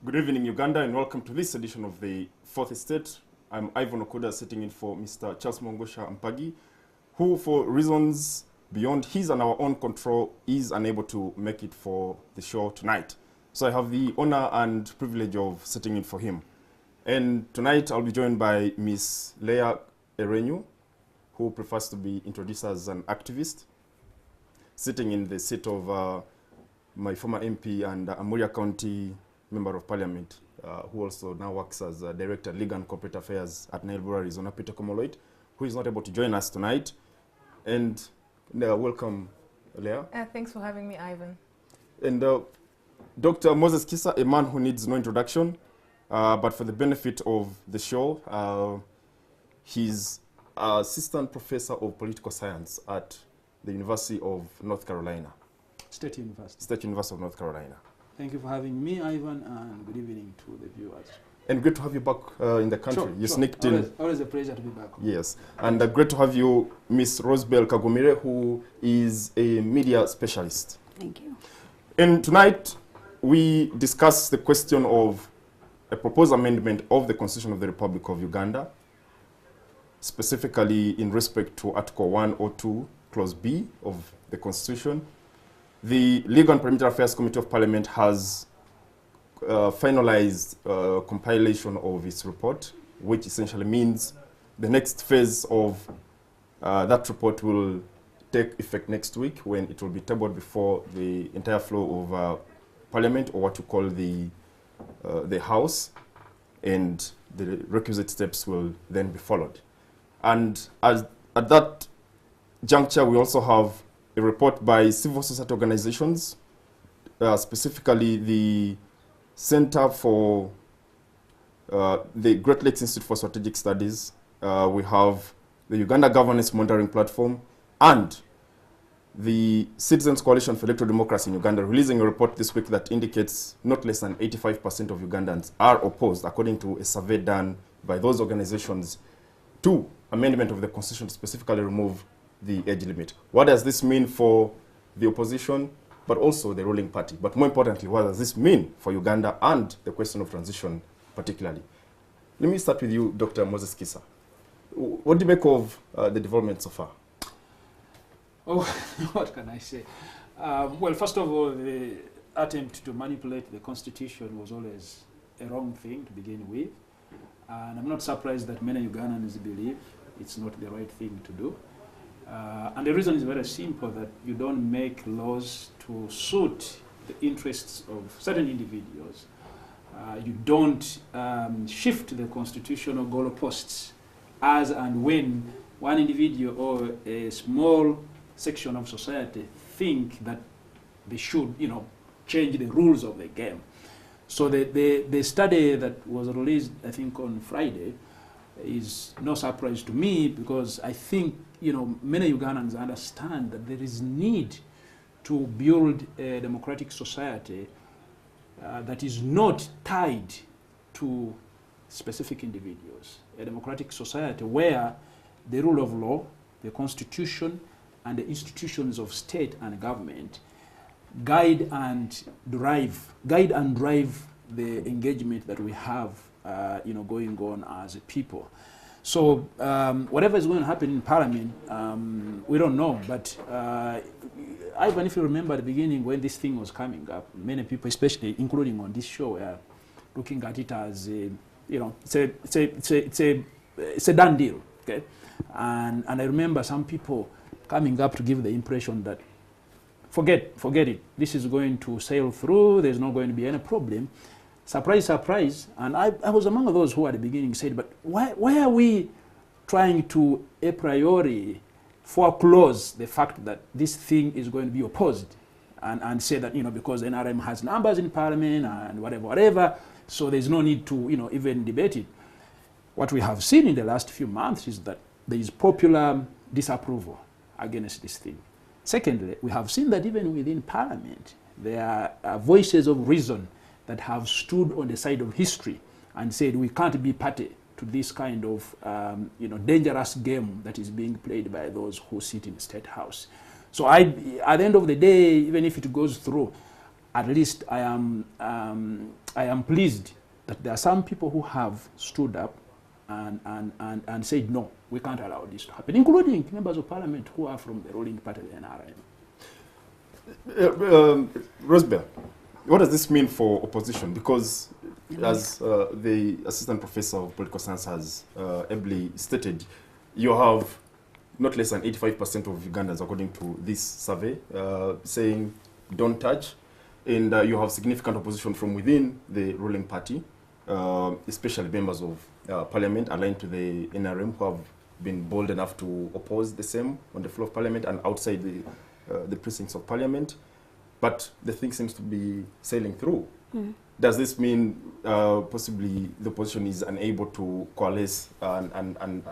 Good evening, Uganda, and welcome to this edition of the Fourth Estate. I'm Ivan Okuda, sitting in for Mr. Charles Mongosha Mpagi, who, for reasons beyond his and our own control, is unable to make it for the show tonight. So I have the honor and privilege of sitting in for him. And tonight I'll be joined by Ms. Leah Erenyu, who prefers to be introduced as an activist, sitting in the seat of my former MP and Amuria County Member of Parliament, who also now works as Director Legal and Corporate Affairs at Nairobi, Arizona, Peter Komoloit, who is not able to join us tonight. And welcome, Leah. Thanks for having me, Ivan. And Dr. Moses Kisa, a man who needs no introduction, but for the benefit of the show, he's Assistant Professor of Political Science at the University of North Carolina. State University. State University of North Carolina. Thank you for having me, Ivan, and good evening to the viewers. And great to have you back in the country. Sure, you sneaked in. Always a pleasure to be back. Yes, and great to have you, Miss Rosebell Kagumire, who is a media specialist. Thank you. And tonight, we discuss the question of a proposed amendment of the Constitution of the Republic of Uganda, specifically in respect to Article 102, Clause B of the Constitution. The Legal and Parliamentary Affairs Committee of Parliament has finalized compilation of its report, which essentially means the next phase of that report will take effect next week, when it will be tabled before the entire floor of Parliament, or what you call the House, and the requisite steps will then be followed. And at that juncture, we also have a report by civil society organizations, specifically the Center for the Great Lakes Institute for Strategic Studies. We have the Uganda Governance Monitoring Platform and the Citizens Coalition for Electoral Democracy in Uganda, releasing a report this week that indicates not less than 85% of Ugandans are opposed, according to a survey done by those organizations, to amendment of the Constitution to specifically remove the age limit. What does this mean for the opposition, but also the ruling party? But more importantly, what does this mean for Uganda and the question of transition particularly? Let me start with you, Dr. Moses Kisa. What do you make of the development so far? Oh, what can I say? Well, first of all, the attempt to manipulate the Constitution was always a wrong thing to begin with. And I'm not surprised that many Ugandans believe it's not the right thing to do. And the reason is very simple, that you don't make laws to suit the interests of certain individuals. You don't shift the constitutional goalposts as and when one individual or a small section of society think that they should, change the rules of the game. So the study that was released, I think, on Friday is no surprise to me, because I think many Ugandans understand that there is need to build a democratic society that is not tied to specific individuals. A democratic society where the rule of law, the Constitution, and the institutions of state and government guide and drive the engagement that we have going on as a people. So whatever is going to happen in Parliament, we don't know. But Ivan, if you remember at the beginning when this thing was coming up, many people, especially including on this show, are looking at it as it's a done deal. Okay, and I remember some people coming up to give the impression that forget it. This is going to sail through. There's not going to be any problem. Surprise, surprise. And I was among those who at the beginning said, but why are we trying to a priori foreclose the fact that this thing is going to be opposed, and say that, because NRM has numbers in Parliament and whatever, so there's no need to, even debate it. What we have seen in the last few months is that there is popular disapproval against this thing. Secondly, we have seen that even within Parliament, there are voices of reason that have stood on the side of history and said we can't be party to this kind of dangerous game that is being played by those who sit in the State House. So at the end of the day, even if it goes through, at least I am I am pleased that there are some people who have stood up and said, no, we can't allow this to happen, including members of parliament who are from the ruling party, the NRM. Rosbel, what does this mean for opposition? Because as the assistant professor of political science has ably stated, you have not less than 85% of Ugandans, according to this survey, saying don't touch. And you have significant opposition from within the ruling party, especially members of parliament aligned to the NRM who have been bold enough to oppose the same on the floor of parliament and outside the precincts of parliament. But the thing seems to be sailing through. Mm. Does this mean possibly the opposition is unable to coalesce and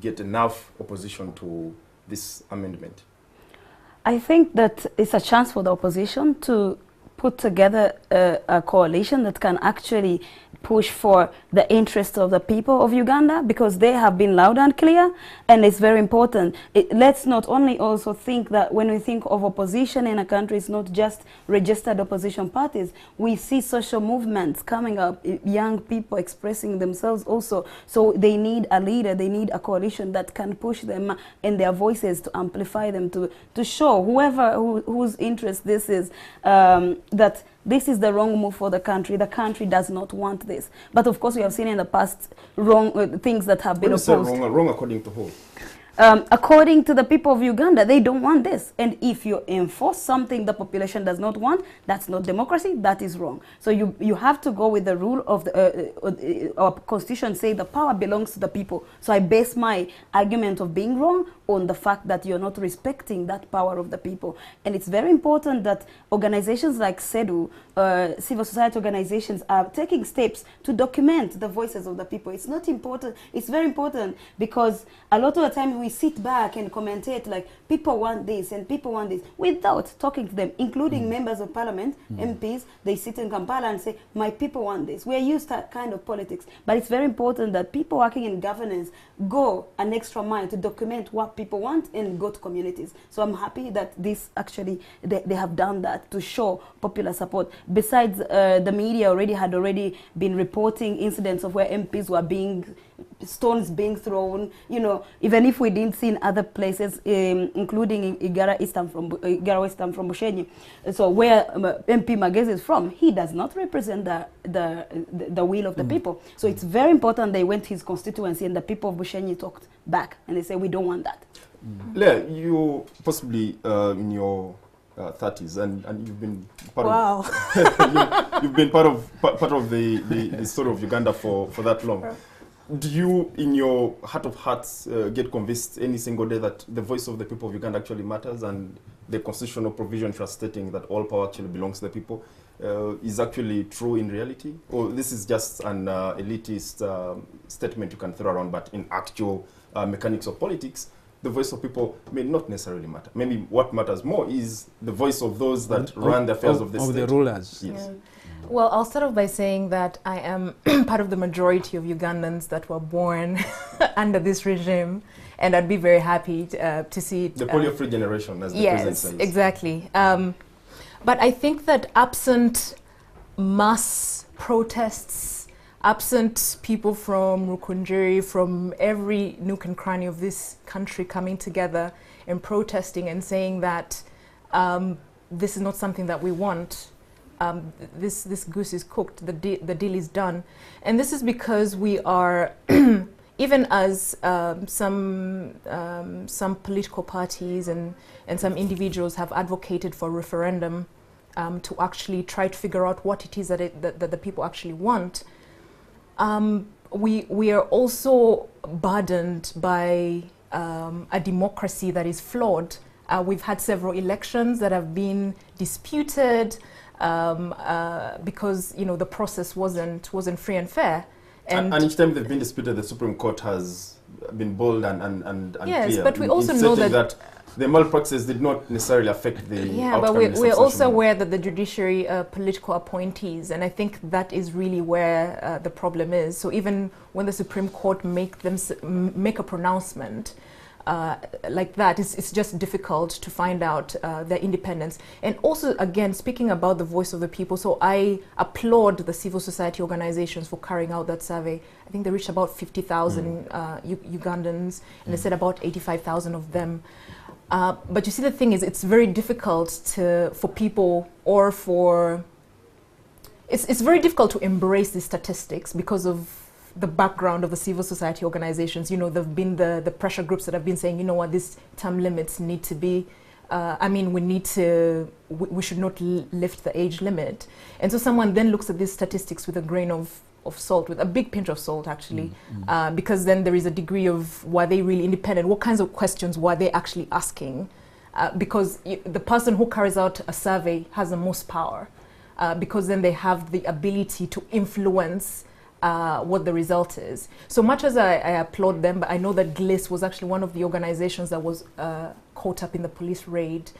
get enough opposition to this amendment? I think that it's a chance for the opposition to put together a coalition that can actually push for the interests of the people of Uganda, because they have been loud and clear, and it's very important. Let's not only also think that when we think of opposition in a country, it's not just registered opposition parties. We see social movements coming up, young people expressing themselves also. So they need a leader, they need a coalition that can push them in their voices, to amplify them, to show whose interest this is, that this is the wrong move for the country. The country does not want this. But of course, we have seen in the past wrong things that have been opposed. Wrong according to who? According to the people of Uganda, they don't want this. And if you enforce something the population does not want, that's not democracy, that is wrong. So you have to go with the rule of our constitution, say the power belongs to the people. So I base my argument of being wrong on the fact that you're not respecting that power of the people. And it's very important that organizations like CEDU, civil society organizations, are taking steps to document the voices of the people. It's not important, it's very important, because a lot of the time we sit back and commentate like people want this and people want this without talking to them, including members of parliament, MPs. They sit in Kampala and say, my people want this. We are used to that kind of politics. But it's very important that people working in governance go an extra mile to document what people want and go to communities. So I'm happy that this actually, they have done that to show popular support. Besides, the media had already been reporting incidents of where MPs were stones being thrown, you know, even if we didn't see in other places, including in Igara Western from Bushenyi. So where MP Magezi is from, he does not represent the will of the people. So it's very important they went to his constituency and the people of Bushenyi talked back and they say, we don't want that. Leah, you possibly in your 30s and you've been part of you've been part of the story of Uganda for that long. Do you, in your heart of hearts, get convinced any single day that the voice of the people of Uganda actually matters, and the constitutional provision for stating that all power actually belongs to the people is actually true in reality? Or this is just an elitist statement you can throw around, but in actual mechanics of politics, the voice of people may not necessarily matter. Maybe what matters more is the voice of those that run the affairs of the state. Of the rulers. Yes. Yeah. Well, I'll start off by saying that I am part of the majority of Ugandans that were born under this regime, and I'd be very happy to see it. The polio-free generation, as the president says. Yes, exactly. But I think that absent mass protests, absent people from Rukunjeri, from every nook and cranny of this country coming together and protesting and saying that this is not something that we want, this goose is cooked, the deal is done. And this is because we are, even as some political parties and some individuals have advocated for referendum to actually try to figure out what it is that the people actually want, we are also burdened by a democracy that is flawed. We've had several elections that have been disputed, because the process wasn't free and fair, and each time they've been disputed, the Supreme Court has been bold and yes, clear. But we also know that the malpractice did not necessarily affect the outcome. But we're also aware that the judiciary are political appointees, and I think that is really where the problem is. So even when the Supreme Court make a pronouncement, like that, it's just difficult to find out their independence. And also, again, speaking about the voice of the people, so I applaud the civil society organizations for carrying out that survey. I think they reached about 50,000 Ugandans, and they said about 85,000 of them. But you see, the thing is, it's very difficult for people, or for... It's very difficult to embrace these statistics because of the background of the civil society organizations. You know, there have been the pressure groups that have been saying, you know what, these term limits need to be, we should not lift the age limit. And so someone then looks at these statistics with a grain of salt, with a big pinch of salt, actually, because then there is a degree of, were they really independent? What kinds of questions were they actually asking? Because the person who carries out a survey has the most power, because then they have the ability to influence what the result is. So much as I applaud them, but I know that GLIS was actually one of the organizations that was caught up in the police raid.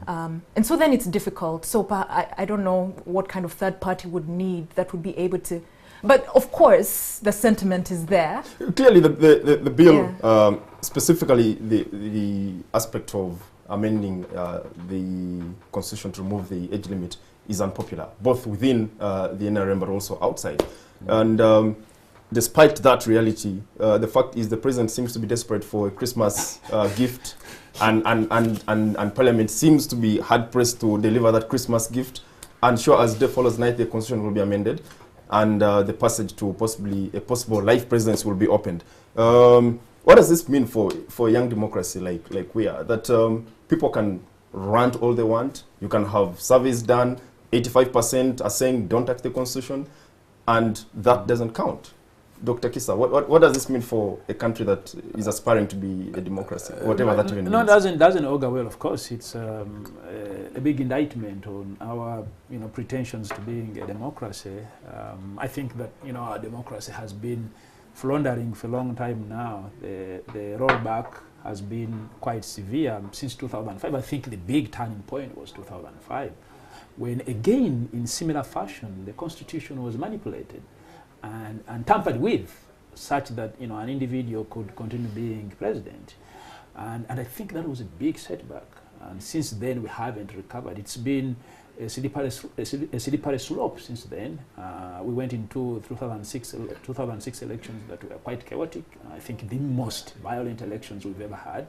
And so then it's difficult. So I don't know what kind of third party would need that would be able to, but of course the sentiment is there. Clearly the bill, specifically the aspect of amending the constitution to remove the age limit is unpopular, both within the NRM but also outside. And despite that reality, the fact is the president seems to be desperate for a Christmas gift, and Parliament seems to be hard-pressed to deliver that Christmas gift. And sure as day follows night, the constitution will be amended, and the passage to a possible life presidency will be opened. What does this mean for a young democracy like we are? That people can rant all they want, you can have surveys done, 85% are saying don't touch the constitution, and that doesn't count. Dr. Kisa, what does this mean for a country that is aspiring to be a democracy, whatever that even means? No, it doesn't augur well, of course. It's a big indictment on our pretensions to being a democracy. I think that our democracy has been floundering for a long time now. The rollback has been quite severe since 2005. I think the big turning point was 2005, when again, in similar fashion, the constitution was manipulated and tampered with, such that an individual could continue being president. And I think that was a big setback. And since then, we haven't recovered. It's been a slippery slope since then. We went into 2006 elections that were quite chaotic. I think the most violent elections we've ever had.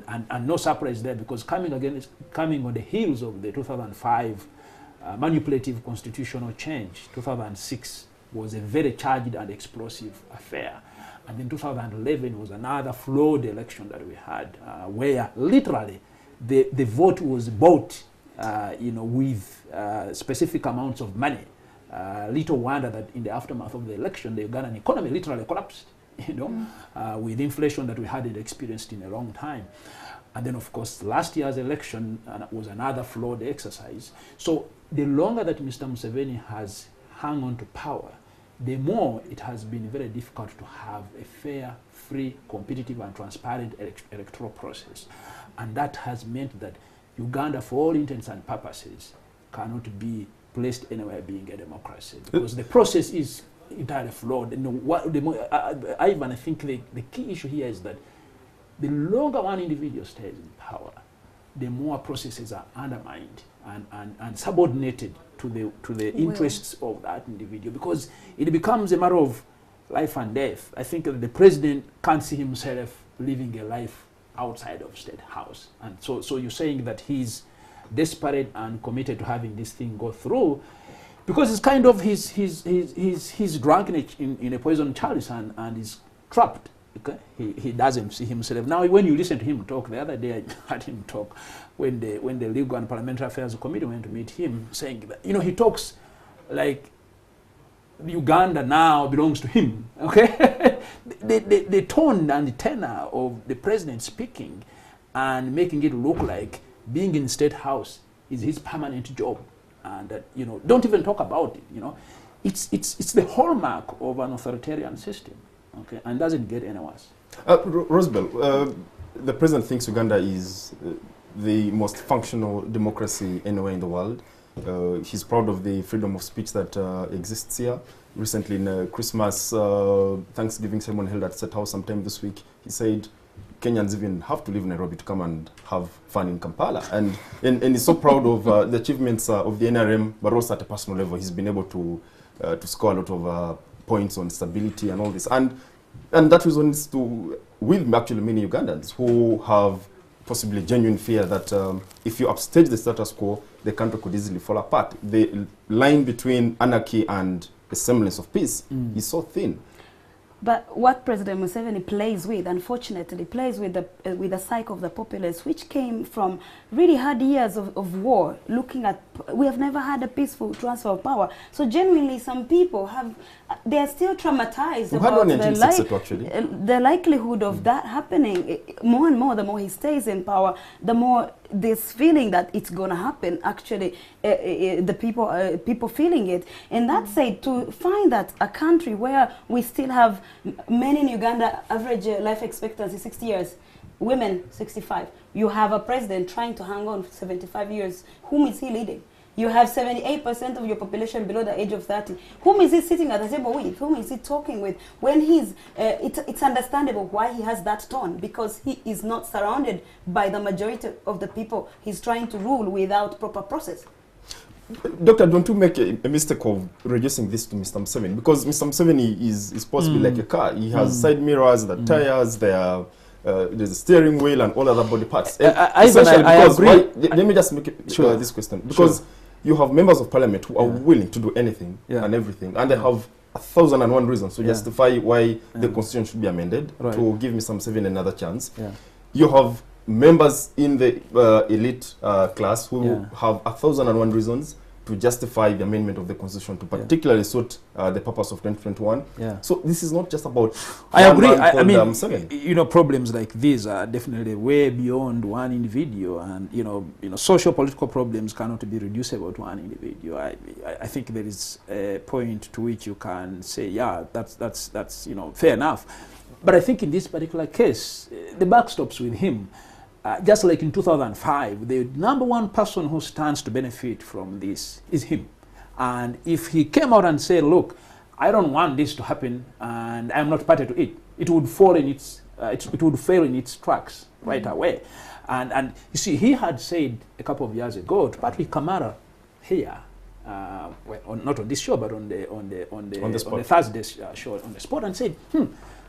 And no surprise there, because coming on the heels of the 2005 manipulative constitutional change, 2006 was a very charged and explosive affair. And then 2011 was another flawed election that we had, where literally the vote was bought with specific amounts of money. Little wonder that in the aftermath of the election, the Ugandan economy literally collapsed, with inflation that we hadn't experienced in a long time. And then, of course, last year's election was another flawed exercise. So the longer that Mr. Museveni has hung on to power, the more it has been very difficult to have a fair, free, competitive, and transparent electoral process. And that has meant that Uganda, for all intents and purposes, cannot be placed anywhere being a democracy, because the process is entirely flawed. Ivan, I think the key issue here is that the longer one individual stays in power, the more processes are undermined and subordinated to the interests of that individual, because it becomes a matter of life and death. I think the president can't see himself living a life outside of State House, and so you're saying that he's desperate and committed to having this thing go through, because it's kind of he's drunk in a poison chalice and is trapped. Okay? He doesn't see himself. Now, when you listen to him talk, the other day I heard him talk when the Legal and Parliamentary Affairs Committee went to meet him, saying that, he talks like Uganda now belongs to him. Okay? the tone and the tenor of the president speaking and making it look like being in State House is his permanent job, and that, don't even talk about it. It's the hallmark of an authoritarian system. Okay, and doesn't get any worse. Rosebell, the president thinks Uganda is the most functional democracy anywhere in the world. He's proud of the freedom of speech that exists here. Recently, in Christmas Thanksgiving ceremony held at State House sometime this week, he said Kenyans even have to leave Nairobi to come and have fun in Kampala. And he's so proud of the achievements of the NRM, but also at a personal level, he's been able to score a lot of points on stability and all this. And that resonates with actually many Ugandans who have possibly genuine fear that if you upstage the status quo, the country could easily fall apart. The line between anarchy and a semblance of peace is so thin. But what President Museveni plays with, unfortunately, plays with the psyche of the populace, which came from really hard years of war, looking at, we have never had a peaceful transfer of power. So genuinely, some people they are still traumatized about the likelihood of that happening. More and more, the more he stays in power, the more this feeling that it's going to happen, actually, the people feeling it. And that said, to find that a country where we still have men in Uganda, average life expectancy 60 years, women 65. You have a president trying to hang on for 75 years. Whom is he leading? You have 78% of your population below the age of 30. Whom is he sitting at the table with? Whom is he talking with? When he's, it's understandable why he has that tone, because he is not surrounded by the majority of the people he's trying to rule without proper process. Doctor, don't you make a mistake of reducing this to Mr. Museveni? Because Mr. Museveni is possibly like a car. He has side mirrors, the tires, there's a steering wheel and all other body parts. I agree. Let me just make this question. Because you have members of parliament who are willing to do anything and everything, and they have 1,001 reasons to justify why the constitution should be amended to give Mr. Museveni another chance. You have members in the elite class who have 1,001 reasons to justify the amendment of the constitution to particularly suit the purpose of 2021. So this is not just about. I agree. I mean, you know, problems like these are definitely way beyond one individual, and you know, social political problems cannot be reducible to one individual. I think there is a point to which you can say, yeah, that's fair enough. But I think in this particular case, the buck stops with him. Just like in 2005, the #1 person who stands to benefit from this is him. And if he came out and said, look, I don't want this to happen and I'm not party to it, it would fall in it would fail in its tracks right away. And you see, he had said a couple of years ago to Patrick Kamara here, well, not on this show, but on the Thursday show on the spot, and said,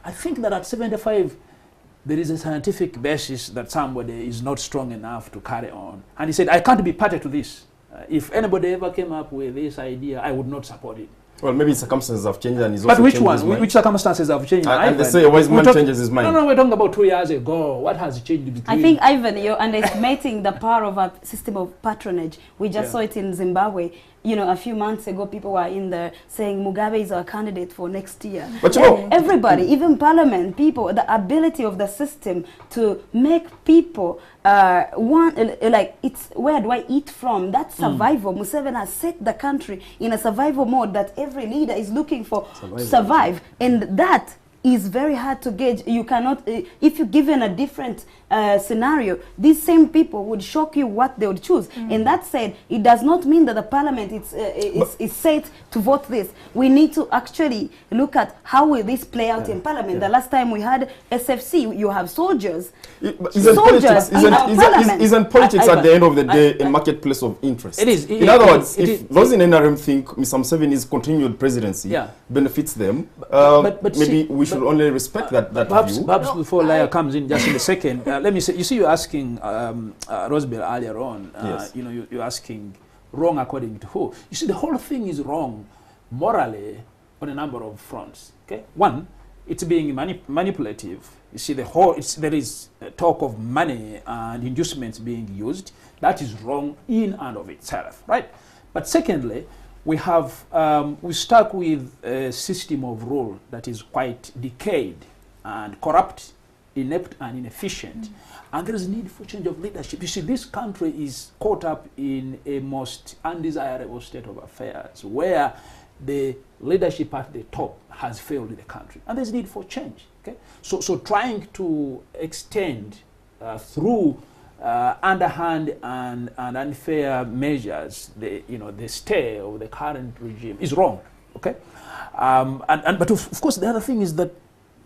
I think that at 75, there is a scientific basis that somebody is not strong enough to carry on. And he said, I can't be party to this. If anybody ever came up with this idea, I would not support it. Well, maybe circumstances have changed and he's also changed his mind. But which circumstances have changed? And they say a wise man changes his mind. No, we're talking about 2 years ago. What has changed between? I think, Ivan, you're underestimating the power of a system of patronage. We just saw it in Zimbabwe. You know, a few months ago, people were in there saying Mugabe is our candidate for next year. But you know, everybody, even parliament, people, the ability of the system to make people want, like, it's where do I eat from? That's survival. Museveni has set the country in a survival mode that every leader is looking for to survive. And that is very hard to gauge. You cannot, if you're given a different scenario, these same people would shock you what they would choose. And that said, it does not mean that the parliament is set to vote this. We need to actually look at how will this play out in parliament. The last time we had SFC, you have soldiers. Isn't politics at the end of the day a marketplace of interest? It is. In other words, if those in NRM think Mr. Museveni's continued presidency benefits them, maybe we should only respect that view. Perhaps before Laya comes in just in a second, let me say, you see, you're asking Rosebel earlier on, you're asking wrong according to who? You see, the whole thing is wrong morally on a number of fronts. Okay, one, it's being manipulative. You see, there is talk of money and inducements being used. That is wrong in and of itself, right? But secondly, we stuck with a system of rule that is quite decayed and corrupt, inept and inefficient. And there is a need for change of leadership. You see, this country is caught up in a most undesirable state of affairs where the leadership at the top has failed the country. And there's a need for change. Okay? So trying to extend through underhand and unfair measures the stay of the current regime is wrong. Okay? But of course, the other thing is that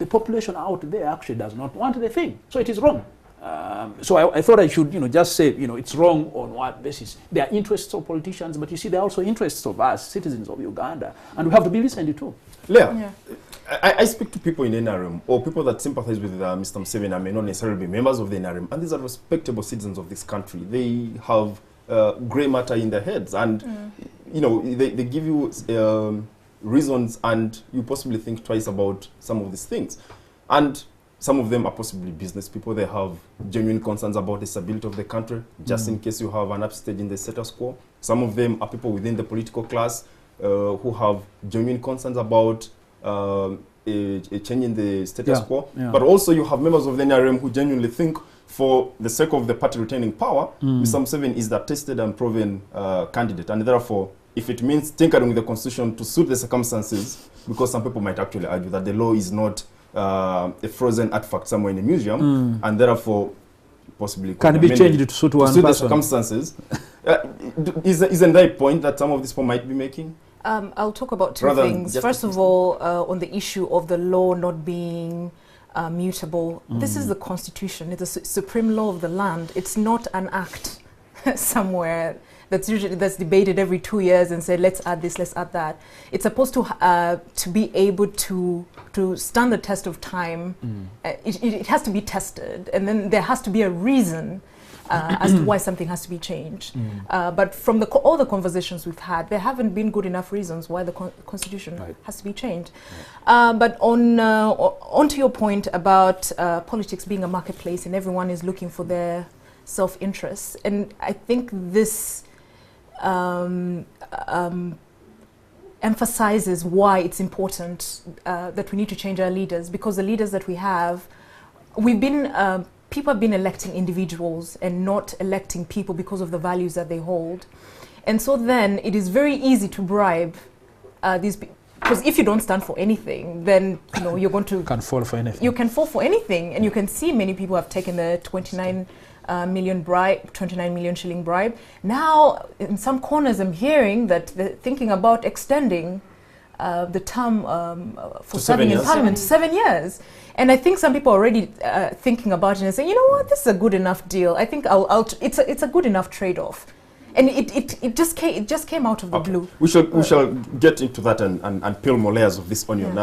the population out there actually does not want the thing. So it is wrong. So I thought I should, just say, it's wrong on what basis? There are interests of politicians, but you see, there are also interests of us, citizens of Uganda, and we have to be listened to. Leah, Yeah. I speak to people in NRM or people that sympathize with Mr. Museveni and may not necessarily be members of the NRM, and these are respectable citizens of this country. They have grey matter in their heads, and they give you reasons, and you possibly think twice about some of these things. And some of them are possibly business people. They have genuine concerns about the stability of the country, just in case you have an upstage in the status quo. Some of them are people within the political class who have genuine concerns about a change in the status quo. Yeah. But also you have members of the NRM who genuinely think, for the sake of the party retaining power, Mr. Museveni is the tested and proven candidate. And therefore, if it means tinkering with the constitution to suit the circumstances, because some people might actually argue that the law is not a frozen artifact somewhere in a museum, and therefore possibly Can be changed to suit one the person. circumstances. Isn't that a point that some of these people might be making? I'll talk about two Rather things. just First of all, on the issue of the law not being mutable, this is the Constitution. It's the supreme law of the land. It's not an act somewhere that's debated every 2 years and say, let's add this, let's add that. It's supposed to be able to stand the test of time. It has to be tested, and then there has to be a reason as to why something has to be changed. But from all the conversations we've had, there haven't been good enough reasons why the Constitution has to be changed. But on to your point about politics being a marketplace and everyone is looking for their self-interest, and I think this emphasizes why it's important that we need to change our leaders, because the leaders that we have, people have been electing individuals and not electing people because of the values that they hold. And so then it is very easy to bribe these people, because if you don't stand for anything, then you're going to Can fall for anything. you can fall for anything. And you can see many people have taken the 29 million shilling bribe. Now, in some corners, I'm hearing that they're thinking about extending the term for serving in Parliament to 7 years. And I think some people are already thinking about it and saying, you know what, this is a good enough deal. I think it's a good enough trade-off. And it just came out of the blue. We shall get into that and peel more layers of this onion.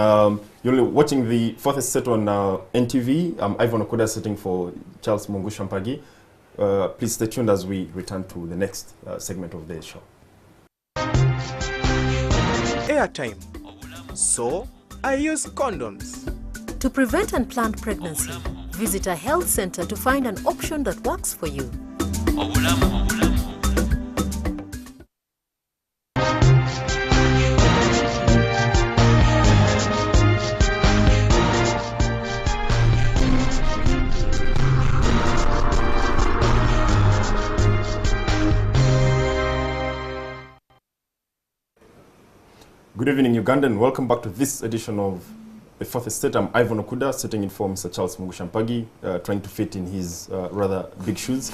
You're watching the fourth set on NTV. I'm Ivan Okuda sitting for Charles Mungu Shampagi. Please stay tuned as we return to the next segment of the show. Airtime. So, I use condoms. To prevent unplanned pregnancy, visit a health center to find an option that works for you. Good evening, Uganda, and welcome back to this edition of The Fourth Estate. I'm Ivan Okuda, sitting in for Mr. Charles Mungu Shampagi, trying to fit in his rather big shoes.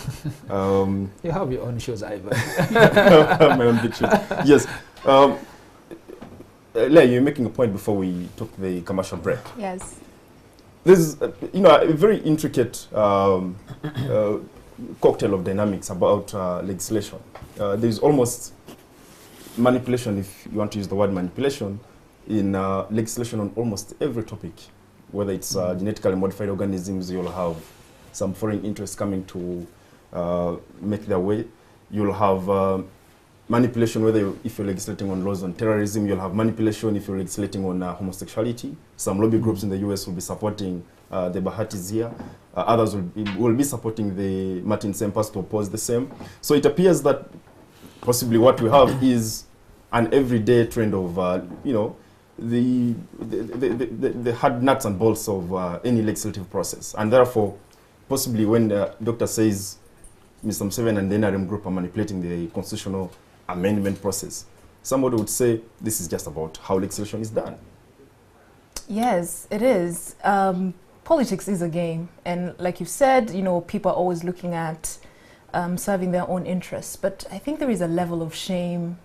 You have your own shoes, Ivan. My own big shoes. Yes. Leah, you're making a point before we took the commercial break. Yes. There's, a very intricate cocktail of dynamics about legislation. There's almost manipulation, if you want to use the word manipulation, in legislation on almost every topic. Whether it's genetically modified organisms, you'll have some foreign interests coming to make their way. You'll have manipulation, if you're legislating on laws on terrorism. You'll have manipulation if you're legislating on homosexuality. Some lobby groups in the US will be supporting the Bahatis here. Others will be supporting the Martin Sempas to oppose the same. So it appears that possibly what we have is an everyday trend of, the hard nuts and bolts of any legislative process. And therefore, possibly when the doctor says Mr. Museveni and the NRM group are manipulating the constitutional amendment process, somebody would say this is just about how legislation is done. Yes, it is. Politics is a game. And like you said, people are always looking at serving their own interests. But I think there is a level of shame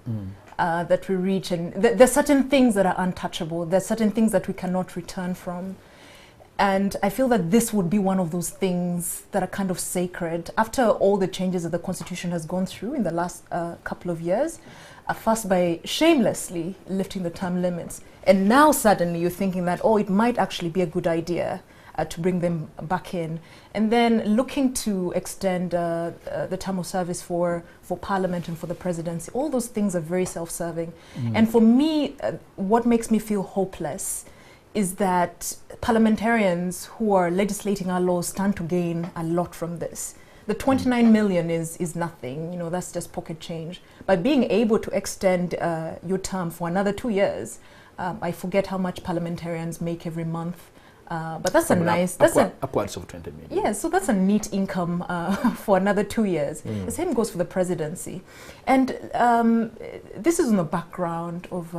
that we reach. And there's certain things that are untouchable. There's certain things that we cannot return from. And I feel that this would be one of those things that are kind of sacred. After all the changes that the Constitution has gone through in the last couple of years, first by shamelessly lifting the term limits, and now suddenly you're thinking that, oh, it might actually be a good idea to bring them back in. And then looking to extend the term of service for Parliament and for the presidency. All those things are very self-serving. And for me, what makes me feel hopeless is that parliamentarians who are legislating our laws stand to gain a lot from this. The 29 million is nothing, you know, that's just pocket change. By being able to extend your term for another 2 years, I forget how much parliamentarians make every month, but that's a nice, upwards of 20 million. Yeah, so that's a neat income for another 2 years. The same goes for the presidency. And this is on the background of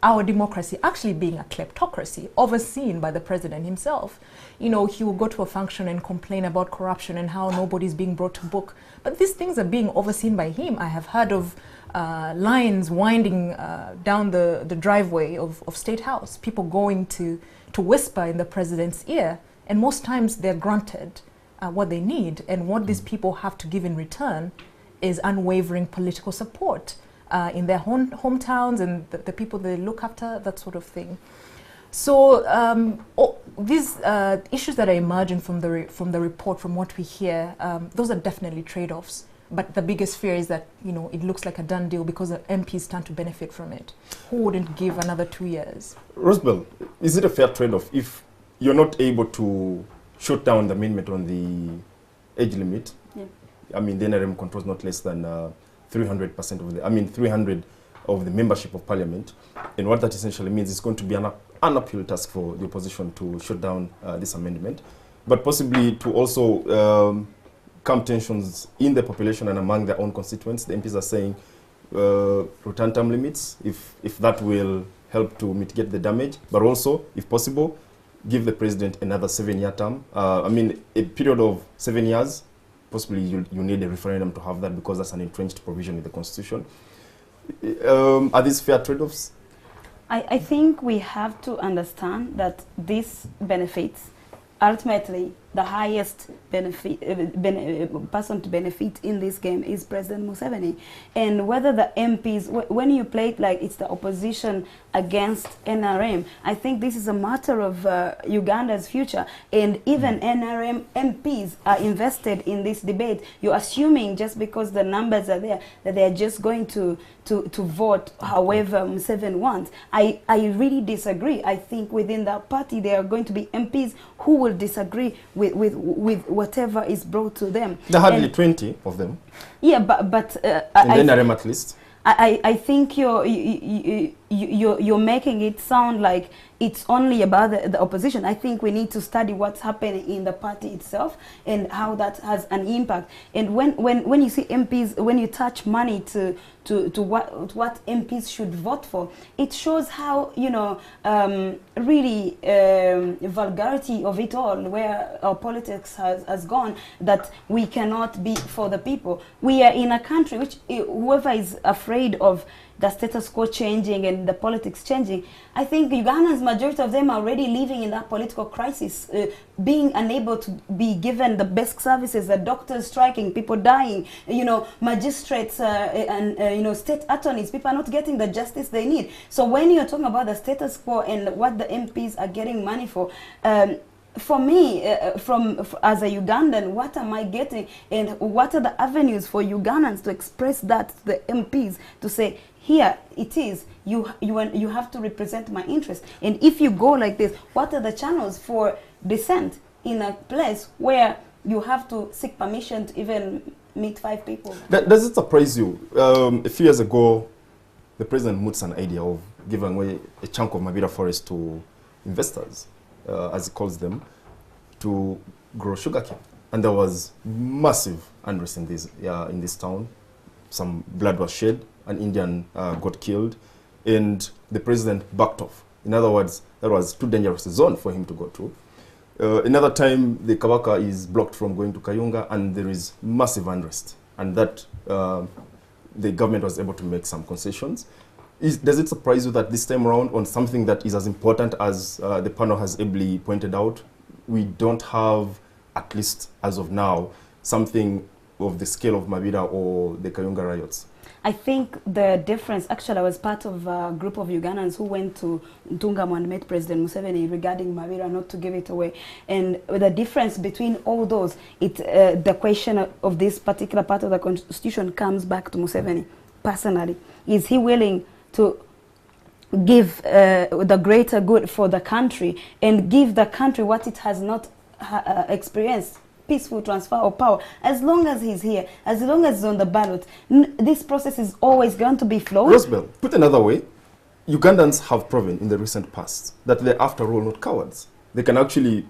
our democracy actually being a kleptocracy overseen by the president himself. You know, he will go to a function and complain about corruption and how nobody's being brought to book. But these things are being overseen by him. I have heard of lines winding down the driveway of State House, people going to whisper in the president's ear. And most times they're granted what they need. And what these people have to give in return is unwavering political support. In their hometowns and the people they look after, that sort of thing. So these issues that are emerging from the report, from what we hear, those are definitely trade-offs. But the biggest fear is that, you know, it looks like a done deal because the MPs stand to benefit from it. Who wouldn't give another 2 years? Rosabel, is it a fair trade-off if you're not able to shoot down the amendment on the age limit? Yeah. I mean, the NRM controls not less than 300% of the, 300 of the membership of parliament. And what that essentially means is going to be an uphill task for the opposition to shut down this amendment, but possibly to also calm tensions in the population and among their own constituents. The MPs are saying return term limits, if that will help to mitigate the damage, but also, if possible, give the president another 7-year term. A period of 7 years. Possibly you need a referendum to have that because that's an entrenched provision in the Constitution. Are these fair trade-offs? I think we have to understand that these benefits, ultimately, the highest person to benefit in this game is President Museveni. And whether the MPs, when you play it like it's the opposition against NRM, I think this is a matter of Uganda's future. And even NRM MPs are invested in this debate. You're assuming just because the numbers are there that they're just going to vote however Museveni wants. I really disagree. I think within that party there are going to be MPs who will disagree with whatever is brought to them. There are hardly 20 of them. Yeah, but in NRM at least. I think you're making it sound like it's only about the opposition. I think we need to study what's happening in the party itself and how that has an impact. And when you see MPs, when you touch money to what MPs should vote for, it shows how, you know, really vulgarity of it all, where our politics has gone, that we cannot be for the people. We are in a country which whoever is afraid of the status quo changing and the politics changing, I think Ugandans, majority of them are already living in that political crisis, being unable to be given the best services, the doctors striking, people dying, you know, magistrates and you know, state attorneys, people are not getting the justice they need. So when you're talking about the status quo and what the MPs are getting money for me, as a Ugandan, what am I getting, and what are the avenues for Ugandans to express that to the MPs, to say, here it is, you have to represent my interest. And if you go like this, what are the channels for dissent in a place where you have to seek permission to even meet 5 people? Does it surprise you? A few years ago, the president moots an idea of giving away a chunk of Mabira forest to investors, as he calls them, to grow sugarcane. And there was massive unrest in this town. Some blood was shed, an Indian got killed, and the president backed off. In other words, that was too dangerous a zone for him to go to. Another time, the Kawaka is blocked from going to Kayunga, and there is massive unrest. And that the government was able to make some concessions. Does it surprise you that this time around, on something that is as important as the panel has ably pointed out, we don't have, at least as of now, something of the scale of Mabira or the Kayunga riots? I think the difference, actually I was part of a group of Ugandans who went to Ntungamo and met President Museveni regarding Mabira, not to give it away. And the difference between all those, the question of this particular part of the constitution comes back to Museveni personally. Is he willing to give the greater good for the country and give the country what it has not experienced? Peaceful transfer of power. As long as he's here, as long as he's on the ballot, this process is always going to be flowed. Rosebell, put another way, Ugandans have proven in the recent past that they're, after all, not cowards. They can actually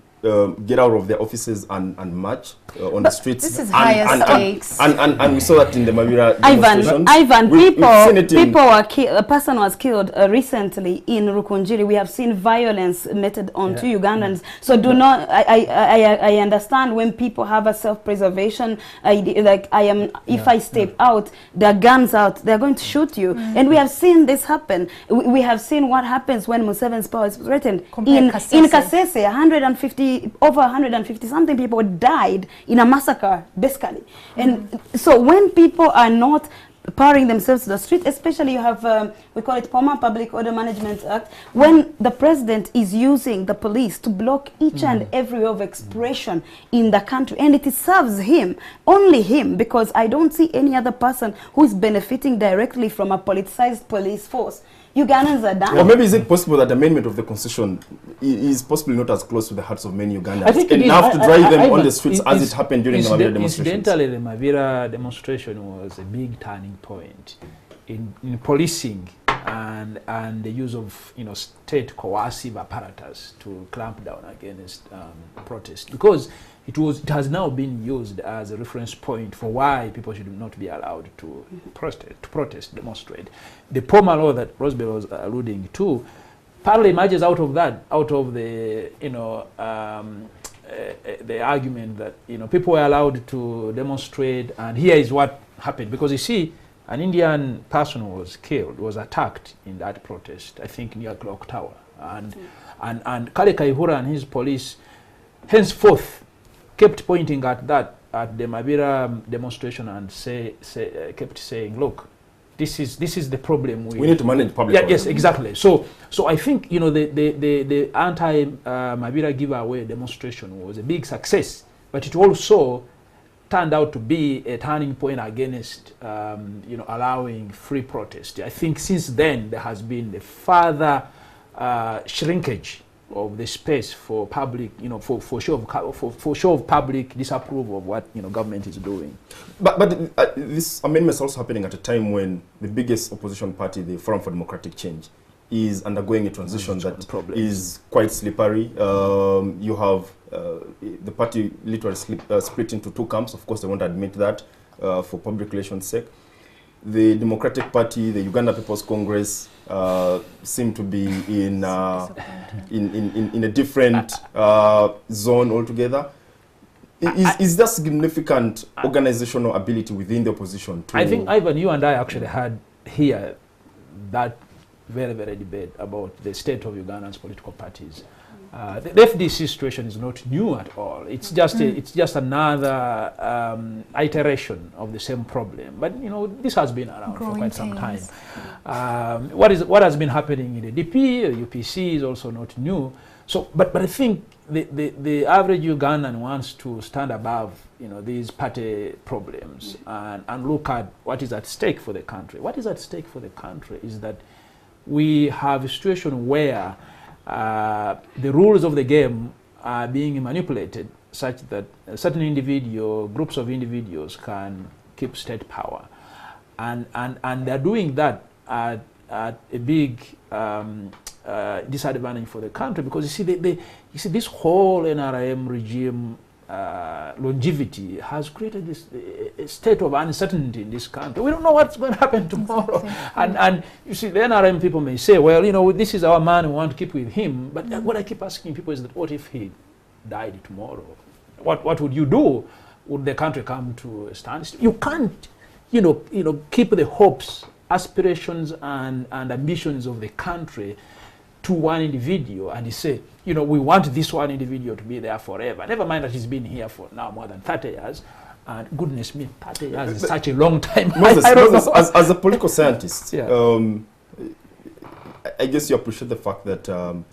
get out of their offices and march on the streets. This is higher stakes. And we saw that in the Mabira demonstrations. Ivan, people were killed. A person was killed recently in Rukunjiri. We have seen violence meted onto Ugandans. So do not. I understand when people have a self-preservation idea. Like if I step out, there are guns out. They're going to shoot you. And we have seen this happen. We have seen what happens when Museveni's power is threatened. In Kasese, over 150 something people died in a massacre, basically. And so when people are not powering themselves to the street, especially you have, we call it POMA, Public Order Management Act, when the president is using the police to block each and every way of expression in the country, and it serves him, only him, because I don't see any other person who is benefiting directly from a politicized police force. Ugandans are done. Or maybe is it possible that the amendment of the constitution is possibly not as close to the hearts of many Ugandans? I think enough to drive them on the streets as it happened during the Mabira demonstrations. Incidentally, the Mabira demonstration was a big turning point in policing and the use of state coercive apparatus to clamp down against protest, because it has now been used as a reference point for why people should not be allowed to protest, demonstrate. The POMA law that Rosebell was alluding to partly emerges out of that, out of the the argument that people were allowed to demonstrate, and here is what happened. Because you see, an Indian person was killed, was attacked in that protest, I think near Clock Tower, and Kale Kaihura and his police henceforth kept pointing at that, at the Mabira demonstration, and kept saying, look, this is the problem. We need to manage public order. Yes, exactly. So I think the anti-Mabira giveaway demonstration was a big success, but it also turned out to be a turning point against allowing free protest. I think since then there has been the further shrinkage of the space for public, for show of public disapproval of what government is doing. But this amendment is also happening at a time when the biggest opposition party, the Forum for Democratic Change, is undergoing a transition that is quite slippery. You have the party literally split into two camps. Of course, they won't admit that for public relations' sake. The Democratic Party, the Uganda People's Congress, seem to be in a different zone altogether. Is there significant organizational ability within the opposition to... I think, Ivan, you and I actually had here that very, very debate about the state of Uganda's political parties. The FDC situation is not new at all. It's just it's just another iteration of the same problem. But this has been around for quite some time. What has been happening in the DP or UPC is also not new. So, but I think the average Ugandan wants to stand above these party problems and look at what is at stake for the country. What is at stake for the country is that we have a situation where the rules of the game are being manipulated such that certain groups of individuals can keep state power, and they're doing that at a big disadvantage for the country, because you see this whole NRM regime longevity has created this state of uncertainty in this country. We don't know what's going to happen tomorrow. And you see, the NRM people may say, well, this is our man, we want to keep with him. But what I keep asking people is that, what if he died tomorrow? What would you do? Would the country come to a standstill? You can't, keep the hopes, aspirations, and ambitions of the country to one individual and he say, you know, we want this one individual to be there forever. Never mind that he's been here for now more than 30 years. And goodness me, 30 years is such a long time. Moses, I don't Moses, know. as a political scientist, Yeah. I guess you appreciate the fact that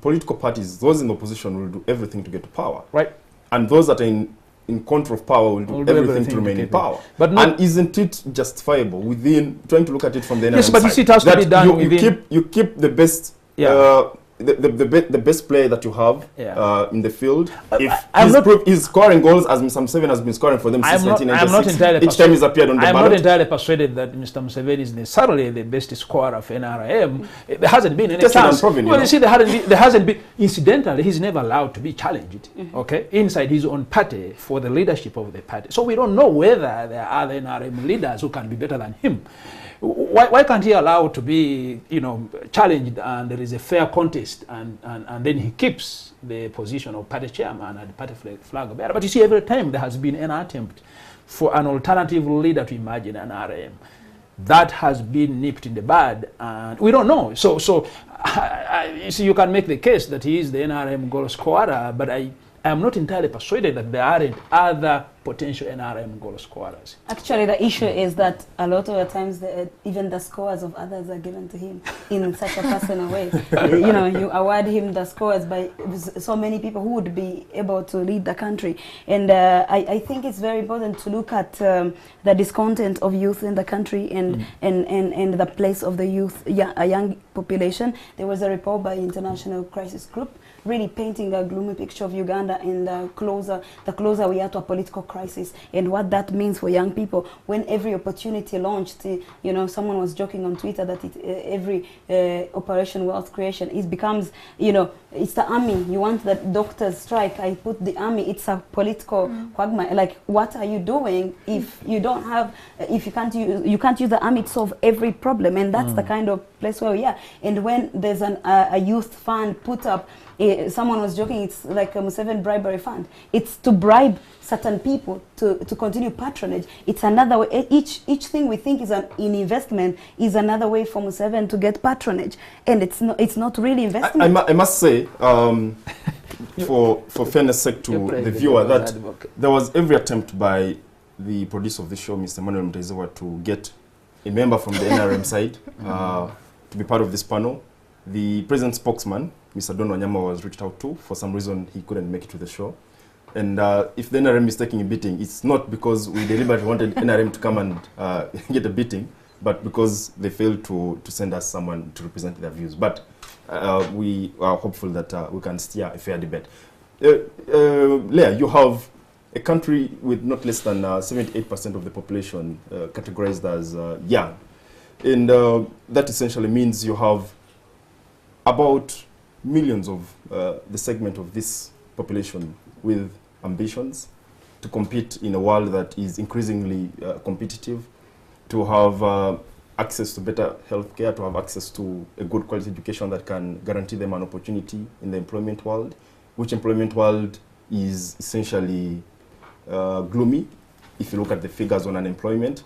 political parties, those in opposition, will do everything to get to power. Right. And those that are in control of power will do everything to remain in keep it. power. But not- and isn't it justifiable within trying to look at it from the Yes, NRM but you side, see, it has to that be done you within- keep the best Yeah. the best player that you have Yeah. in the field. If I'm not- he's scoring goals as Mr. Museveni has been scoring for them since I'm not 1996, entirely each time he's appeared on the I'm ballot. not entirely persuaded that Mr. Museveni is necessarily the best scorer of NRM. There hasn't been any Tested and chance. proven, you Well, know. you see, there hasn't been. Incidentally, he's never allowed to be challenged. Okay, inside his own party for the leadership of the party. So we don't know whether there are other NRM leaders who can be better than him. Why can't he allow to be, you know, challenged and there is a fair contest and then he keeps the position of party chairman and party flag bearer? But you see, every time there has been an attempt for an alternative leader to imagine an RM, that has been nipped in the bud, and we don't know. So you see, you can make the case that he is the NRM goal scorer, but I am not entirely persuaded that there aren't other potential NRM goal scorers. Actually, the issue is that a lot of the times, even the scores of others are given to him in such a personal way. You know, you award him the scores by so many people who would be able to lead the country. And I think it's very important to look at the discontent of youth in the country and the place of the youth, a young population. There was a report by International Crisis Group really painting a gloomy picture of Uganda and the closer we are to a political crisis and what that means for young people. When every opportunity launched, you know, someone was joking on Twitter that every Operation Wealth Creation, it becomes, you know, it's the army. You want the doctors strike, I put the army. It's a political quagmire. Like, what are you doing if you don't have, if you can't use the army to solve every problem? And that's the kind of place where we are. And when there's a youth fund put up, someone was joking, it's like a Museveni bribery fund. It's to bribe certain people to continue patronage. It's another way. Each thing we think is an investment is another way for Museveni to get patronage, and it's not really investment. I must say, for fairness sake to the viewer, that there was every attempt by the producer of the show, Mr. Manuel Mtezewa, to get a member from the NRM side to be part of this panel. The president spokesman, Mr. Don Wanyama, was reached out to. For some reason, he couldn't make it to the show. And if the NRM is taking a beating, it's not because we deliberately wanted NRM to come and get a beating, but because they failed to send us someone to represent their views. But we are hopeful that we can steer a fair debate. Leah, you have a country with not less than 78% of the population categorized as young. And that essentially means you have about millions of the segment of this population with ambitions to compete in a world that is increasingly competitive, to have access to better healthcare, to have access to a good quality education that can guarantee them an opportunity in the employment world, which employment world is essentially gloomy if you look at the figures on unemployment.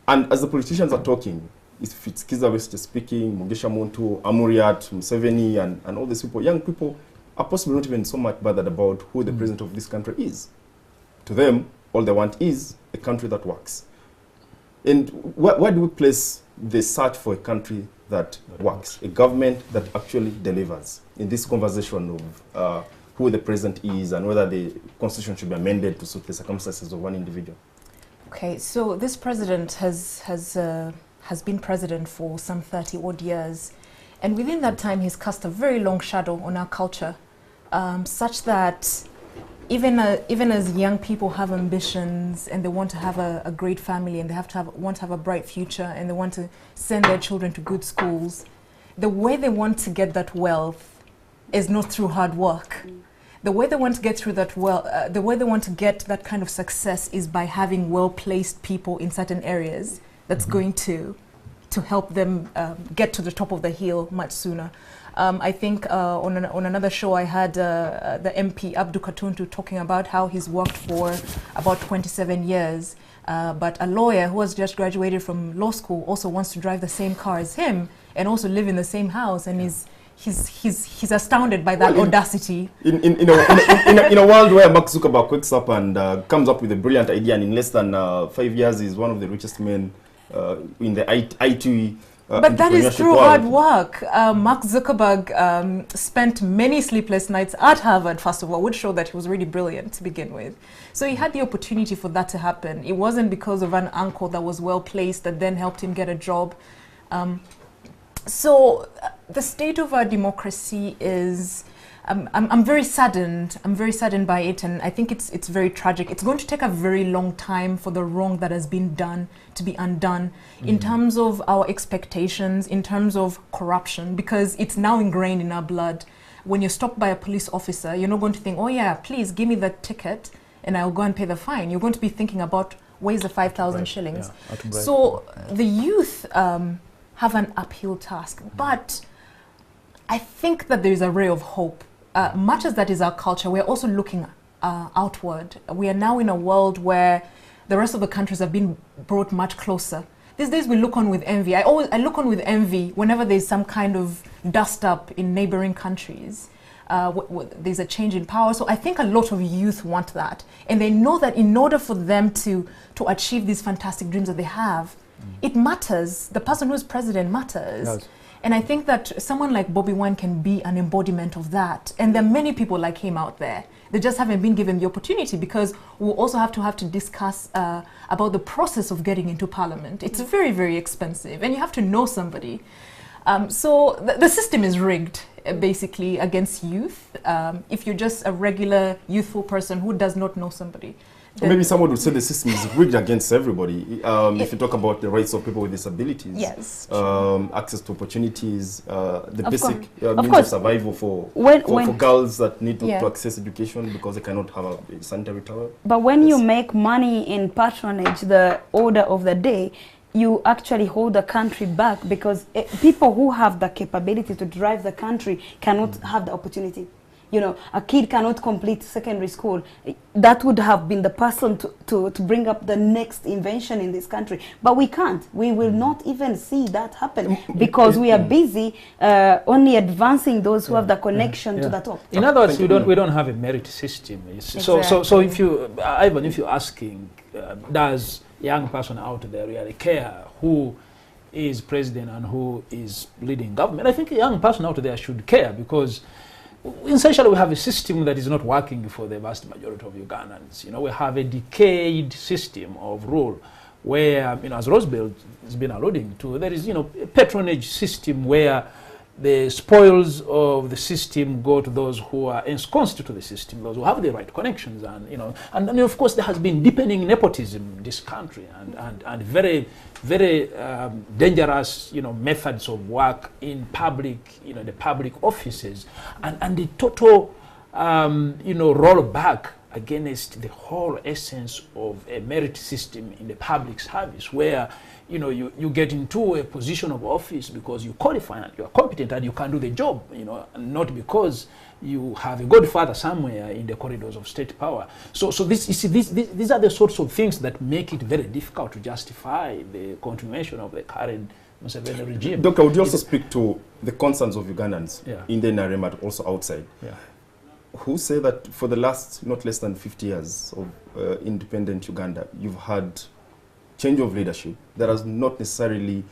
And as the politicians are talking, if it's Kizza Besigye speaking, Mugisha Muntu, Amuriat, Museveni, and all these people, young people are possibly not even so much bothered about who the president of this country is. To them, all they want is a country that works. And where do we place the search for a country that works, a government that actually delivers, in this conversation of who the president is and whether the constitution should be amended to suit the circumstances of one individual? Okay, so this president has been president for some 30-odd years. And within that time, he's cast a very long shadow on our culture, such that even as young people have ambitions and they want to have a great family and they want to have a bright future and they want to send their children to good schools, the way they want to get that wealth is not through hard work. The way they want to get through that the way they want to get that kind of success is by having well-placed people in certain areas that's going to help them get to the top of the hill much sooner. I think on another show I had the MP Abdu Katuntu talking about how he's worked for about 27 years, but a lawyer who has just graduated from law school also wants to drive the same car as him, and also live in the same house, and he's astounded by that audacity. In a world where Mark Zuckerberg wakes up and comes up with a brilliant idea, and in less than 5 years is one of the richest men in the IT but that is through world. hard work. Mark Zuckerberg spent many sleepless nights at Harvard, first of all, which showed that he was really brilliant to begin with. So he had the opportunity for that to happen. It wasn't because of an uncle that was well placed that then helped him get a job. So the state of our democracy is, I'm very saddened. I'm very saddened by it, and I think it's very tragic. It's going to take a very long time for the wrong that has been done to be undone in terms of our expectations, in terms of corruption, because it's now ingrained in our blood. When you're stopped by a police officer, you're not going to think, oh yeah, please give me the ticket and I'll go and pay the fine. You're going to be thinking about, where's the 5,000 shillings? Yeah, so the youth have an uphill task, but I think that there is a ray of hope. Much as that is our culture, we're also looking outward. We are now in a world where the rest of the countries have been brought much closer. These days we look on with envy. I look on with envy whenever there's some kind of dust up in neighboring countries. There's a change in power. So I think a lot of youth want that. And they know that in order for them to achieve these fantastic dreams that they have, it matters. The person who's president matters. Yes. And I think that someone like Bobi Wine can be an embodiment of that. And there are many people like him out there. They just haven't been given the opportunity, because we'll also have to discuss about the process of getting into parliament. It's very, very expensive, and you have to know somebody. So the system is rigged, basically, against youth. If you're just a regular youthful person who does not know somebody. Maybe someone would say the system is rigged against everybody. If you talk about the rights of people with disabilities, yes, access to opportunities, the basic means of survival for girls that need to access education because they cannot have a sanitary towel. But when you make money in patronage, the order of the day, you actually hold the country back, because people who have the capability to drive the country cannot have the opportunity. You know, a kid cannot complete secondary school. That would have been the person to bring up the next invention in this country. But we can't. We will not even see that happen, because we are busy only advancing those who have the connection to the top. In other words, we don't have a merit system. Exactly. So if you, Ivan, if you're asking, does a young person out there really care who is president and who is leading government? I think a young person out there should care, because essentially we have a system that is not working for the vast majority of Ugandans. You know, we have a decayed system of rule where, you know, as Roosevelt has been alluding to, there is, you know, a patronage system where the spoils of the system go to those who are ensconced to the system, those who have the right connections, and, you know, and of course there has been deepening nepotism in this country, and very, very dangerous, you know, methods of work in public, you know, the public offices, and the total, you know, rollback against the whole essence of a merit system in the public service, where, you know, you get into a position of office because you qualify and you are competent and you can do the job, you know, and not because you have a godfather somewhere in the corridors of state power. So this, you see, these are the sorts of things that make it very difficult to justify the continuation of the current Museveni regime. Doctor, would you also speak to the concerns of Ugandans in the NRM, but also outside? Yeah. Who say that for the last not less than 50 years of independent Uganda, you've had change of leadership that has not necessarily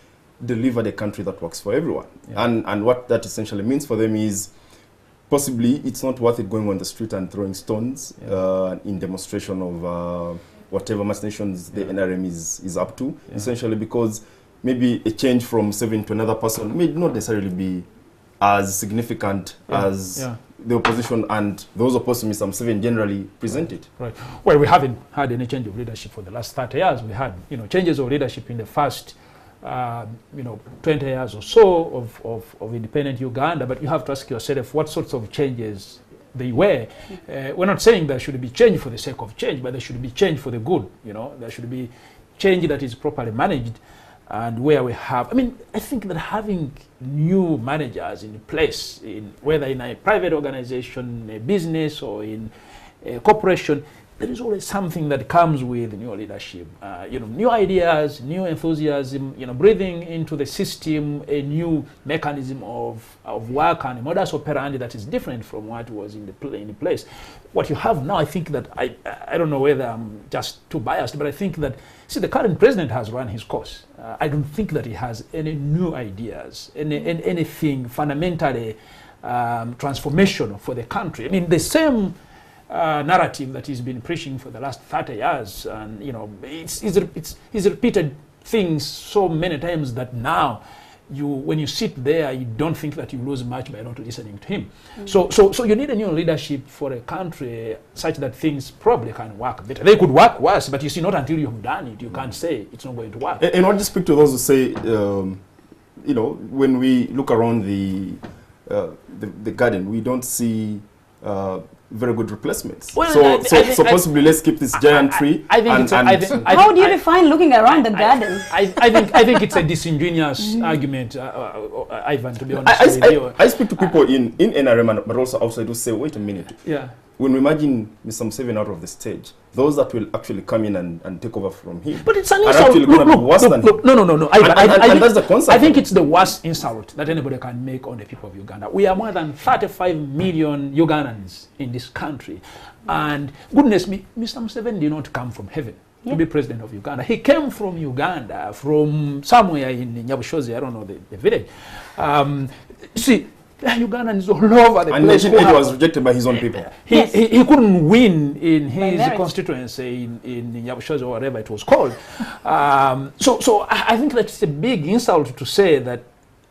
delivered a country that works for everyone. Yeah. And what that essentially means for them is possibly it's not worth it going on the street and throwing stones in demonstration of whatever machinations the NRM is up to, essentially because maybe a change from Museveni to another person may not necessarily be as significant as the opposition and those opposed to Mr. Museveni generally present it. Right. Well, we haven't had any change of leadership for the last 30 years. We had, you know, changes of leadership in the first, you know, 20 years or so of independent Uganda, but you have to ask yourself what sorts of changes they were. We're not saying there should be change for the sake of change, but there should be change for the good, you know. There should be change that is properly managed, and where we have, I mean, I think that having new managers in place, whether in a private organization, a business, or in a corporation, there is always something that comes with new leadership. New ideas, new enthusiasm, breathing into the system a new mechanism of work and a modus operandi that is different from what was in the place. What you have now, I think that, I don't know whether I'm just too biased, but I think that, see, the current president has run his course. I don't think that he has any new ideas, anything fundamentally transformational for the country. I mean, the same narrative that he's been preaching for the last 30 years, and he's repeated things so many times that now when you sit there, you don't think that you lose much by not listening to him. So you need a new leadership for a country such that things probably can work better. They could work worse, but you see, not until you've done it, you can't say it's not going to work. And I want to speak to those who say, when we look around the garden, we don't see very good replacements. Well, so possibly let's keep this giant tree. How do you define looking around the garden? I think it's a disingenuous argument, Ivan, to be honest with you. I speak to people in NRM, but also outside, who say, wait a minute. Yeah. When we imagine Mr. Museveni out of the stage, those that will actually come in and take over from him but it's an are insult. actually going to be worse than him. No. And that's the concept. I think it's the worst insult that anybody can make on the people of Uganda. We are more than 35 million Ugandans in this country. And goodness me, Mr. Museveni did not come from heaven to be president of Uganda. He came from Uganda, from somewhere in Nyabushozi, I don't know the village. See, Ugandans all over the place. And he was rejected by his own people. He couldn't win in his constituency in Nyabushozi or whatever it was called. So I think that's a big insult to say that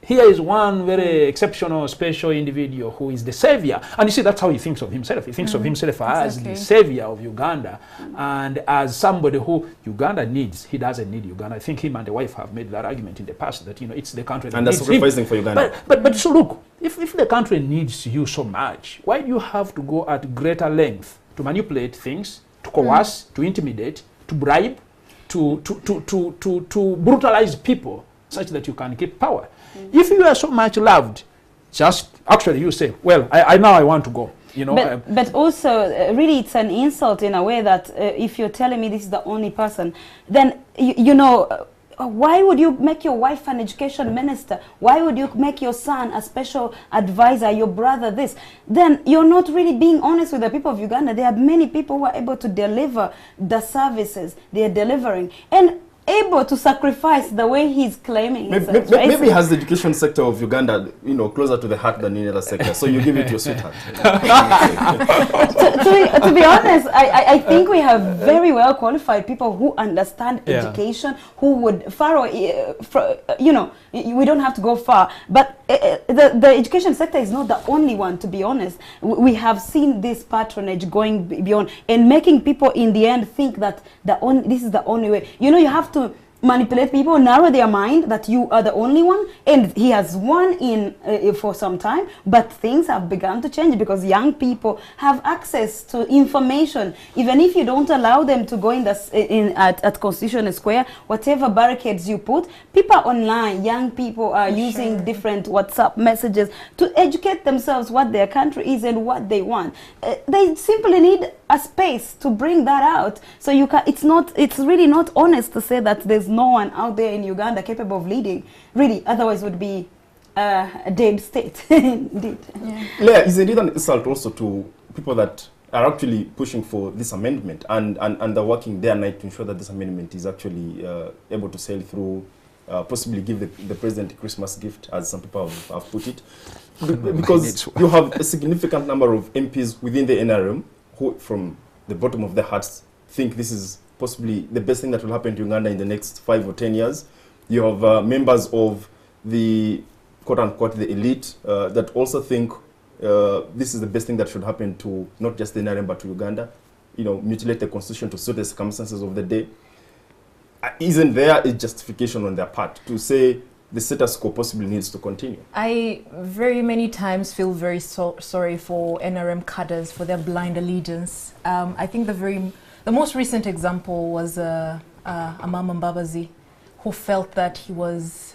here is one very exceptional, special individual who is the savior. And you see, that's how he thinks of himself. He thinks of himself as the savior of Uganda and as somebody who Uganda needs. He doesn't need Uganda. I think him and the wife have made that argument in the past that, it's the country that needs him. And that's sacrificing for Uganda. But so look, if the country needs you so much, why do you have to go at greater length to manipulate things, to coerce, to intimidate, to bribe, to brutalize people such that you can keep power? If you are so much loved, just actually you say, well, I want to go. But also, really, it's an insult in a way that if you're telling me this is the only person, then, why would you make your wife an education minister? Why would you make your son a special advisor, your brother this? Then you're not really being honest with the people of Uganda. There are many people who are able to deliver the services they are delivering. And able to sacrifice the way he's claiming. Maybe he has the education sector of Uganda, closer to the heart than any other sector. So you give it to your sweetheart. to be honest, I think we have very well qualified people who understand education, who would we don't have to go far. But the education sector is not the only one, to be honest. We have seen this patronage going beyond and making people in the end think that this is the only way. You have to manipulate people, narrow their mind that you are the only one, and he has won for some time, but things have begun to change because young people have access to information. Even if you don't allow them to go at Constitution Square, whatever barricades you put, people online, young people are using different WhatsApp messages to educate themselves what their country is and what they want. They simply need a space to bring that out. So it's really not honest to say that there's no one out there in Uganda capable of leading. Really, otherwise would be a dead state. Indeed. Leah, is indeed an insult also to people that are actually pushing for this amendment and they're working day and night to ensure that this amendment is actually able to sail through, possibly give the president a Christmas gift, as some people have put it. Because you have a significant number of MPs within the NRM who, from the bottom of their hearts, think this is possibly the best thing that will happen to Uganda in the next 5 or 10 years. You have members of the quote-unquote the elite that also think this is the best thing that should happen to not just the NRM but to Uganda. Mutilate the constitution to suit the circumstances of the day. Isn't there a justification on their part to say the status quo possibly needs to continue? I very many times feel very sorry for NRM cadres for their blind allegiance. I think the most recent example was Amama Mbabazi, who felt that he was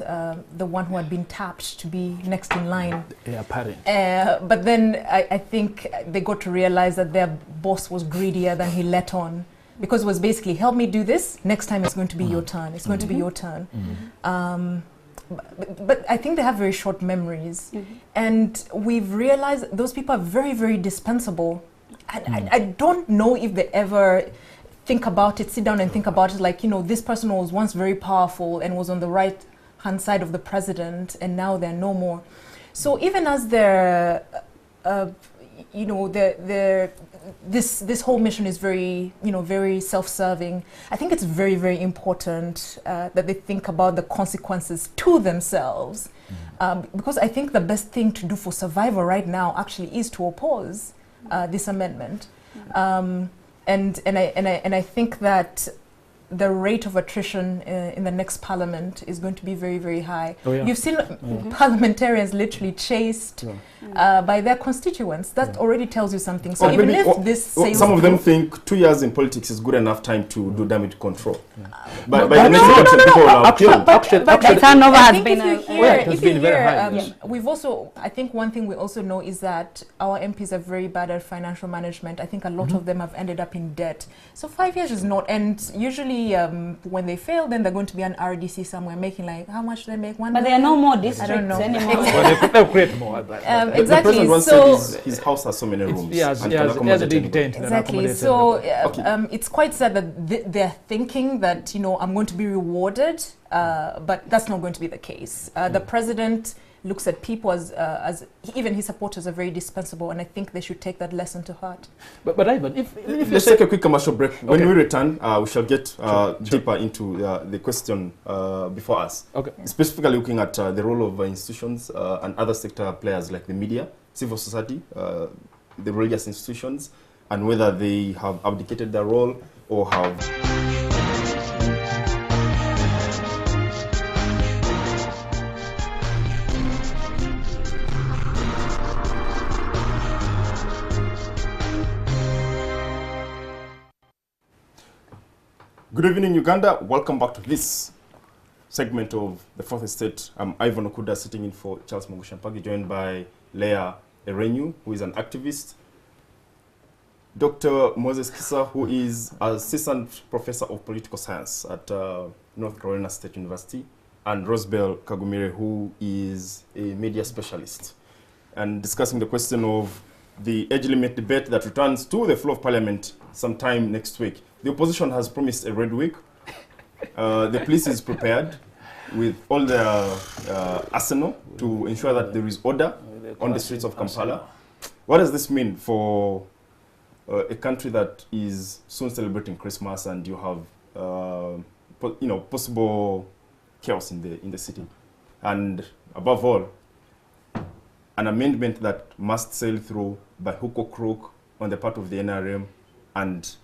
the one who had been tapped to be next in line. Yeah, apparent. But then I think they got to realize that their boss was greedier than he let on, because it was basically, help me do this, next time it's going to be your turn, it's going to be your turn. But I think they have very short memories. And we've realized those people are very, very dispensable. And I don't know if they ever think about it, sit down and think about it like, you know, this person was once very powerful and was on the right hand side of the president, and now they're no more. So even as they're, you know, this whole mission is very, you know, very self-serving. I think it's very, very important that they think about the consequences to themselves, because I think the best thing to do for survival right now actually is to oppose this amendment. And I think that the rate of attrition in the next parliament is going to be very, very high. Oh, yeah. You've seen parliamentarians literally chased by their constituents. That already tells you something. So even if this sails some of them through, think 2 years in politics is good enough time to do damage control. But No, by the next no, election, no, people will have Actually, killed. The turnover I has think been if you a- hear, it has if you been very hear, high, yes. we've also, I think one thing we also know is that our MPs are very bad at financial management. I think a lot of them have ended up in debt. So 5 years is not, and usually when they fail, then they're going to be an RDC somewhere making like, how much do they make? But there are no more I don't districts know. anymore. Well, they'll create more. The Exactly. president once So said his house has so many rooms. He has and a can accommodate big anybody. tent. that Exactly. accommodates So everybody. it's quite sad that they're thinking that, you know, I'm going to be rewarded, but that's not going to be the case. The president looks at people as even his supporters are very dispensable, and I think they should take that lesson to heart. But Ivan, if you Let's say take a quick commercial break. When Okay. we return, we shall get deeper into the question before us. okay, Specifically looking at the role of institutions and other sector players like the media, civil society, the religious institutions, and whether they have abdicated their role or have... Good evening, Uganda. Welcome back to this segment of the Fourth Estate. I'm Ivan Okuda, sitting in for Charles Mogushampagi, joined by Leah Erenyu, who is an activist, Dr. Moses Kisa, who is Assistant Professor of Political Science at North Carolina State University, and Rosebel Kagumire, who is a media specialist, and discussing the question of the age limit debate that returns to the floor of Parliament sometime next week. The opposition has promised a red week. The police is prepared with all their arsenal to ensure that there is order on the streets of Kampala. What does this mean for a country that is soon celebrating Christmas, and you have possible chaos in the city, and above all, an amendment that must sail through by hook or crook on the part of the NRM, and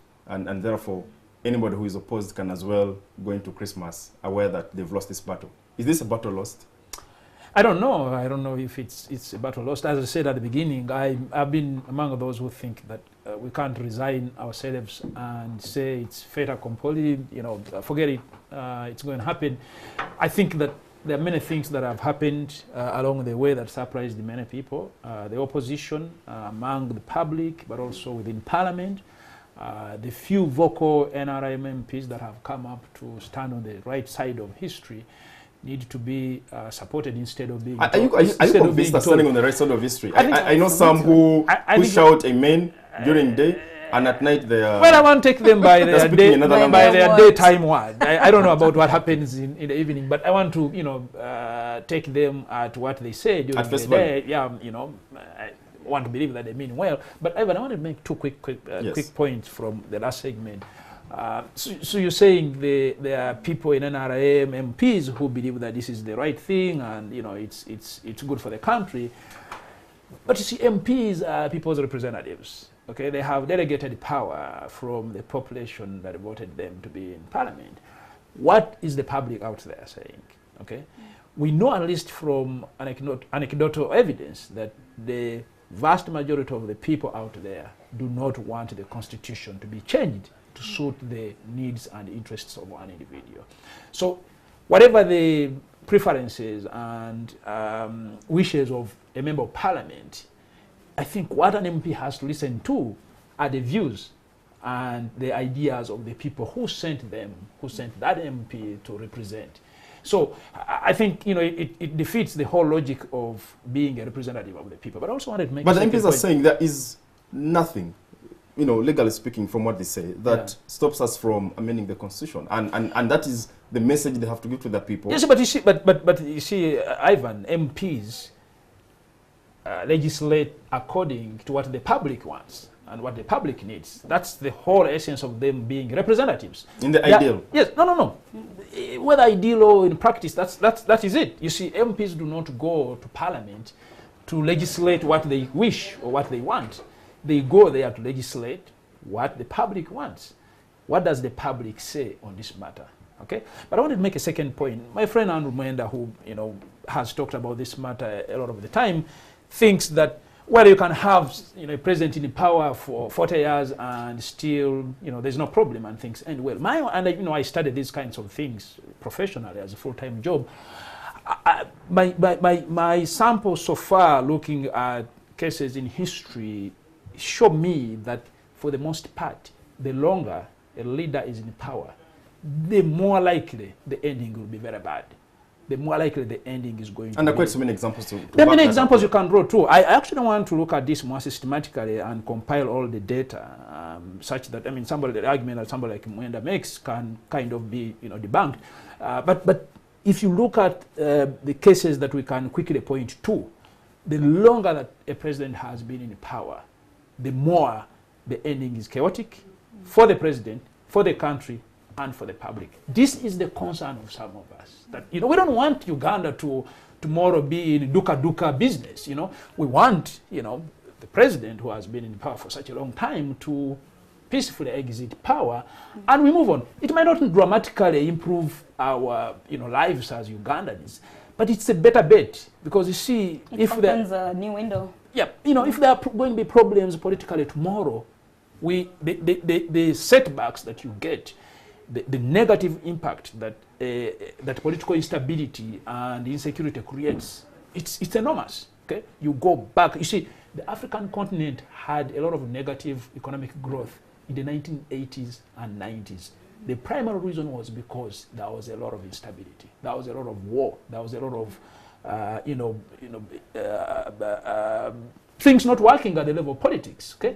therefore anybody who is opposed can as well go into Christmas aware that they've lost this battle. Is this a battle lost? I don't know. I don't know if it's a battle lost. As I said at the beginning, I've been among those who think that we can't resign ourselves and say it's fait accompli, you know, forget it, it's going to happen. I think that there are many things that have happened along the way that surprised many people. The opposition among the public, but also within Parliament. The few vocal NRM MPs that have come up to stand on the right side of history need to be supported instead of being Are you convinced that standing on the right side of history? I know some who shout amen during day, and at night they are... Well, I won't take them by their, speaking another language. by their daytime word. I don't know about what happens in the evening, but I want to, you know, take them at what they say during the day. Yeah, you know, I want to believe that they mean well. But Ivan, I want to make two quick points from the last segment. So you're saying there are people in NRM, MPs, who believe that this is the right thing, and you know it's good for the country. But you see, MPs are people's representatives. Okay, they have delegated power from the population that voted them to be in Parliament. What is the public out there saying? Okay, we know at least from anecdotal evidence that the vast majority of the people out there do not want the constitution to be changed to suit the needs and interests of one individual. So whatever the preferences and wishes of a member of parliament, I think what an MP has to listen to are the views and the ideas of the people who sent them, who sent that MP to represent. So I think, you know, it defeats the whole logic of being a representative of the people. But I also wanted to make But the MPs are saying there is nothing, you know, legally speaking, from what they say, that stops us from amending the constitution, and that is the message they have to give to the people. Yes, but you see, but you see, Ivan, MPs legislate according to what the public wants and what the public needs. That's the whole essence of them being representatives. In the ideal. Yes, no. Whether ideal or in practice, that is it. You see, MPs do not go to parliament to legislate what they wish or what they want. They go there to legislate what the public wants. What does the public say on this matter? Okay, but I wanted to make a second point. My friend Andrew Mwenda, who, you know, has talked about this matter a lot of the time, thinks that, well, you can have, you know, a president in power for 40 years and still, you know, there's no problem and things end well. You know, I studied these kinds of things professionally as a full-time job. My sample so far, looking at cases in history, show me that for the most part, the longer a leader is in power, the more likely the ending will be very bad. The more likely the ending is going to be. And there are quite so many examples to there are many examples you can draw too. I actually want to look at this more systematically and compile all the data such that, I mean, the argument that somebody like Mwenda makes can kind of be, you know, debunked. But if you look at the cases that we can quickly point to, the longer that a president has been in power, the more the ending is chaotic for the president, for the country, and for the public. This is the concern of some of us. That, you know, we don't want Uganda to tomorrow be in duka business. You know, we want, you know, the president who has been in power for such a long time to peacefully exit power, and we move on. It might not dramatically improve our, you know, lives as Ugandans, but it's a better bet, because you see, it opens a new window. Yeah, you know, if there are going to be problems politically tomorrow, the setbacks that you get, the negative impact that that political instability and insecurity creates, it's enormous. Okay, you go back. You see, the African continent had a lot of negative economic growth in the 1980s and 90s. The primary reason was because there was a lot of instability. There was a lot of war. There was a lot of things not working at the level of politics. Okay,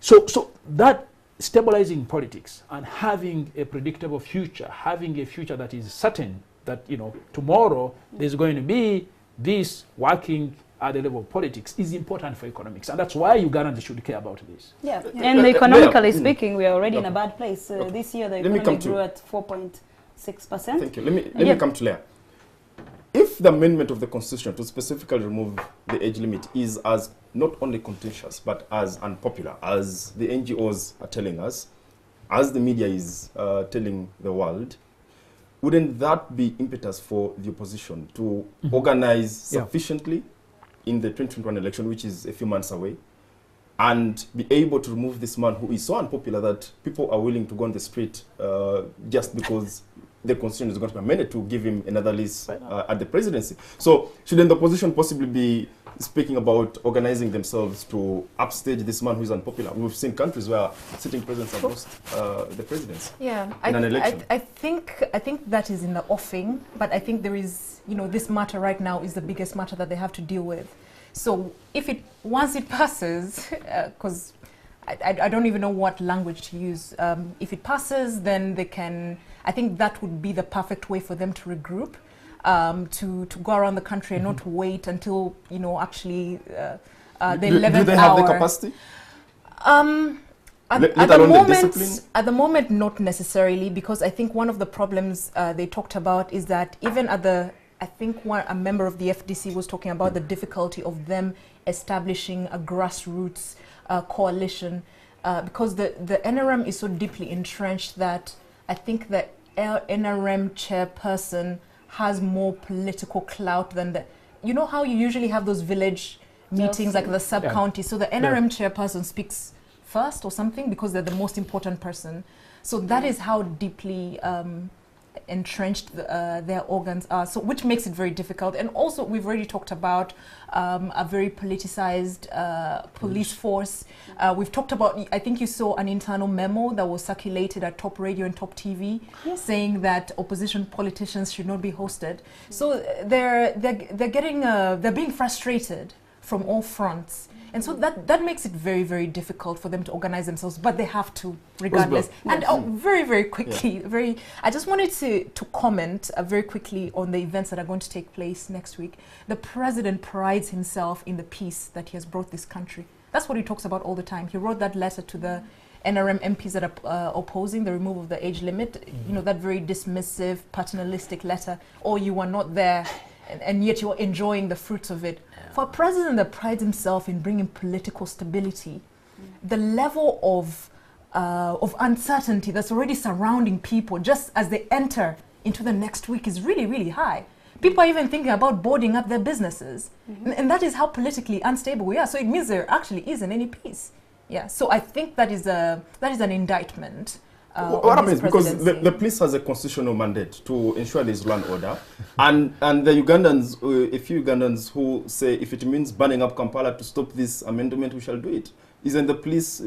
so that stabilizing politics and having a predictable future, having a future that is certain that, you know, tomorrow there's going to be this working at the level of politics is important for economics, and that's why Ugandans should care about this. Yeah, and economically speaking, we are already in a bad place. This year, the economy grew at 4.6%. Thank you. Let me come to Leah. If the amendment of the Constitution to specifically remove the age limit is as not only contentious, but as unpopular, as the NGOs are telling us, as the media is telling the world, wouldn't that be impetus for the opposition to organize sufficiently in the 2021 election, which is a few months away, and be able to remove this man who is so unpopular that people are willing to go on the street just because the constitution is going to be amended to give him another list at the presidency? So shouldn't the opposition possibly be speaking about organizing themselves to upstage this man who is unpopular? We've seen countries where sitting presidents have lost the presidency in an election. I think that is in the offing, but I think there is, you know, this matter right now is the biggest matter that they have to deal with. So if once it passes, because I don't even know what language to use. If it passes, then they can, I think that would be the perfect way for them to regroup, to go around the country and not wait until, you know, actually the 11th hour. Do they have the capacity? At the moment, not necessarily, because I think one of the problems they talked about is that even at the, I think a member of the FDC was talking about the difficulty of them establishing a grassroots coalition, because the NRM is so deeply entrenched that I think the NRM chairperson has more political clout than the, you know how you usually have those village meetings like the sub-county, so the NRM chairperson speaks first or something because they're the most important person. So that is how deeply entrenched their organs are, so which makes it very difficult. And also, we've already talked about a very politicized police force. We've talked about, I think you saw an internal memo that was circulated at Top Radio and Top TV, saying that opposition politicians should not be hosted. So they're being frustrated from all fronts. And so that makes it very, very difficult for them to organize themselves, but they have to regardless. And very, very quickly, I just wanted to comment very quickly on the events that are going to take place next week. The president prides himself in the peace that he has brought this country. That's what he talks about all the time. He wrote that letter to the NRM MPs that are opposing the removal of the age limit, you know, that very dismissive, paternalistic letter, oh, you are not there, and yet you're enjoying the fruits of it. For a president that prides himself in bringing political stability, the level of uncertainty that's already surrounding people just as they enter into the next week is really, really high. People are even thinking about boarding up their businesses. And that is how politically unstable we are. So it means there actually isn't any peace. Yeah, so I think that is an indictment. What happens, because the police has a constitutional mandate to ensure there is law and order, and the Ugandans, a few Ugandans who say if it means burning up Kampala to stop this amendment, we shall do it. Isn't the police,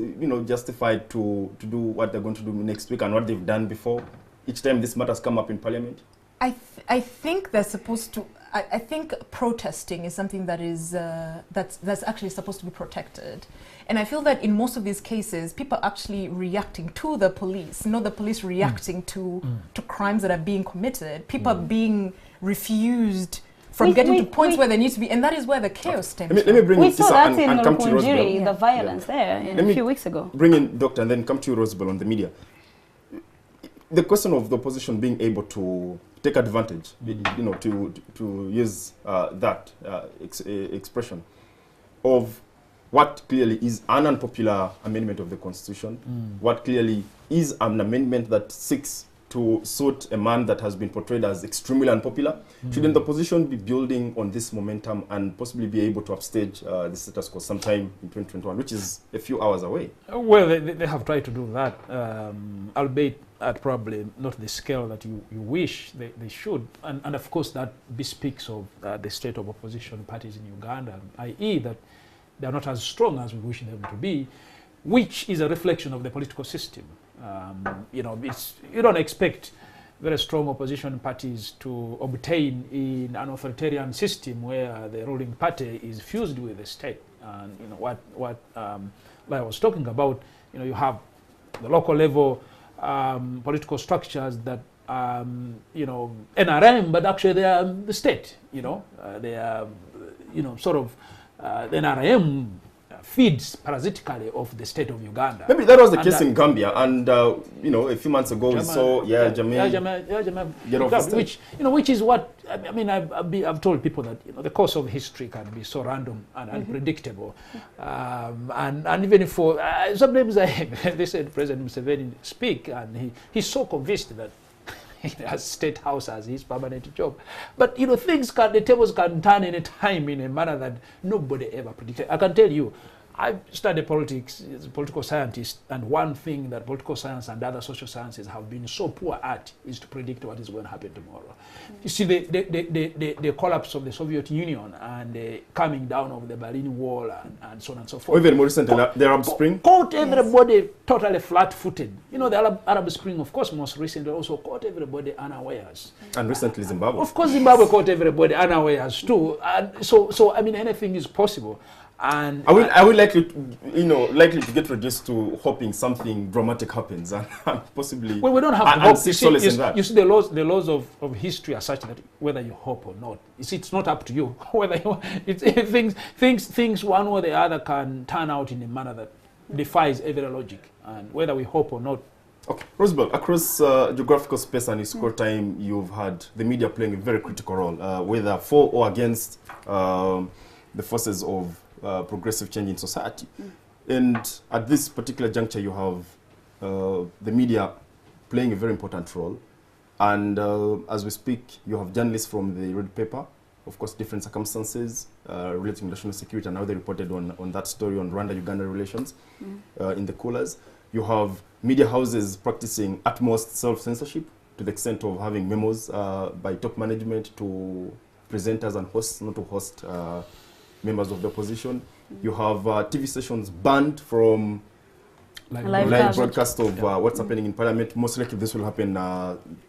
justified to do what they're going to do next week and what they've done before, each time this matters come up in Parliament? I think they're supposed to. I think protesting is something that is that's actually supposed to be protected, and I feel that in most of these cases, people are actually reacting to the police, not the police reacting to crimes that are being committed. People are being refused from getting to points where they need to be, and that is where the chaos stems from. Let me bring we in saw Tisa that in and come to Rukungiri, the violence there a few weeks ago. Bring in Doctor and then come to you, Rosabel, on the media. The question of the opposition being able to take advantage, to use that expression of what clearly is an unpopular amendment of the Constitution, what clearly is an amendment that seeks to suit a man that has been portrayed as extremely unpopular. Shouldn't the opposition be building on this momentum and possibly be able to upstage the status quo sometime in 2021, which is a few hours away? Well, they have tried to do that, albeit at probably not the scale that you wish they should. And of course, that bespeaks of the state of opposition parties in Uganda, i.e. that they are not as strong as we wish them to be, which is a reflection of the political system. You don't expect very strong opposition parties to obtain in an authoritarian system where the ruling party is fused with the state. And what I was talking about, you have the local level political structures that NRM, but actually they are the state. They are sort of the NRM feeds parasitically of the state of Uganda. Maybe that was the case in Gambia, and a few months ago we saw Jammeh get off the stage. Which is what I've told people that the course of history can be so random and unpredictable, and even for sometimes they said President Museveni speak, and he's so convinced that as State House as his permanent job. But the tables can turn any time in a manner that nobody ever predicted. I can tell you, I studied politics as a political scientist, and one thing that political science and other social sciences have been so poor at is to predict what is going to happen tomorrow. You see, the collapse of the Soviet Union and the coming down of the Berlin Wall and so on and so forth. Or even more recently, the Arab Spring. Caught everybody totally flat-footed. The Arab Spring, of course, most recently also caught everybody unawares. And recently Zimbabwe. Of course, Zimbabwe caught everybody unawares too. And so anything is possible. And are we likely to get reduced to hoping something dramatic happens and possibly? Well, we don't have to hope. You see, the laws of history are such that whether you hope or not, it's not up to you. Whether things one or the other can turn out in a manner that defies every logic, and whether we hope or not. Okay, Rosabel, across geographical space and historical time, you've had the media playing a very critical role, whether for or against the forces of progressive change in society. And at this particular juncture, you have the media playing a very important role. And as we speak, you have journalists from the Red Paper, of course, different circumstances relating to national security, and how they reported on that story on Rwanda-Uganda relations in the coolers. You have media houses practicing utmost self-censorship to the extent of having memos by top management to presenters and hosts not to host members of the opposition. You have TV stations banned from Live live coverage. broadcast of what's happening in Parliament. Most likely this will happen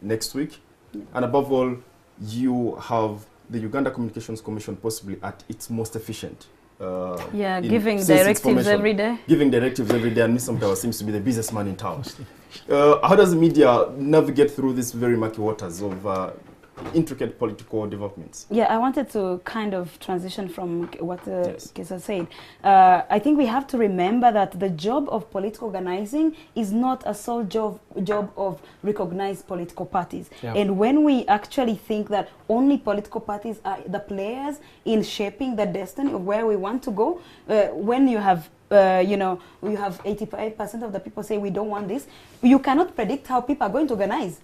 next week. And above all, you have the Uganda Communications Commission possibly at its most efficient. Yeah, in giving since its directives formation. every day. Giving directives every day, and Mr. Mtawa seems to be the busiest man in town. How does the media navigate through these very murky waters of intricate political developments? Yeah, I wanted to kind of transition from what Yes. Kesa said. I think we have to remember that the job of political organizing is not a sole job of recognized political parties. Yeah. And when we actually think that only political parties are the players in shaping the destiny of where we want to go, when you have you know, you have 85% of the people say we don't want this, you cannot predict how people are going to organize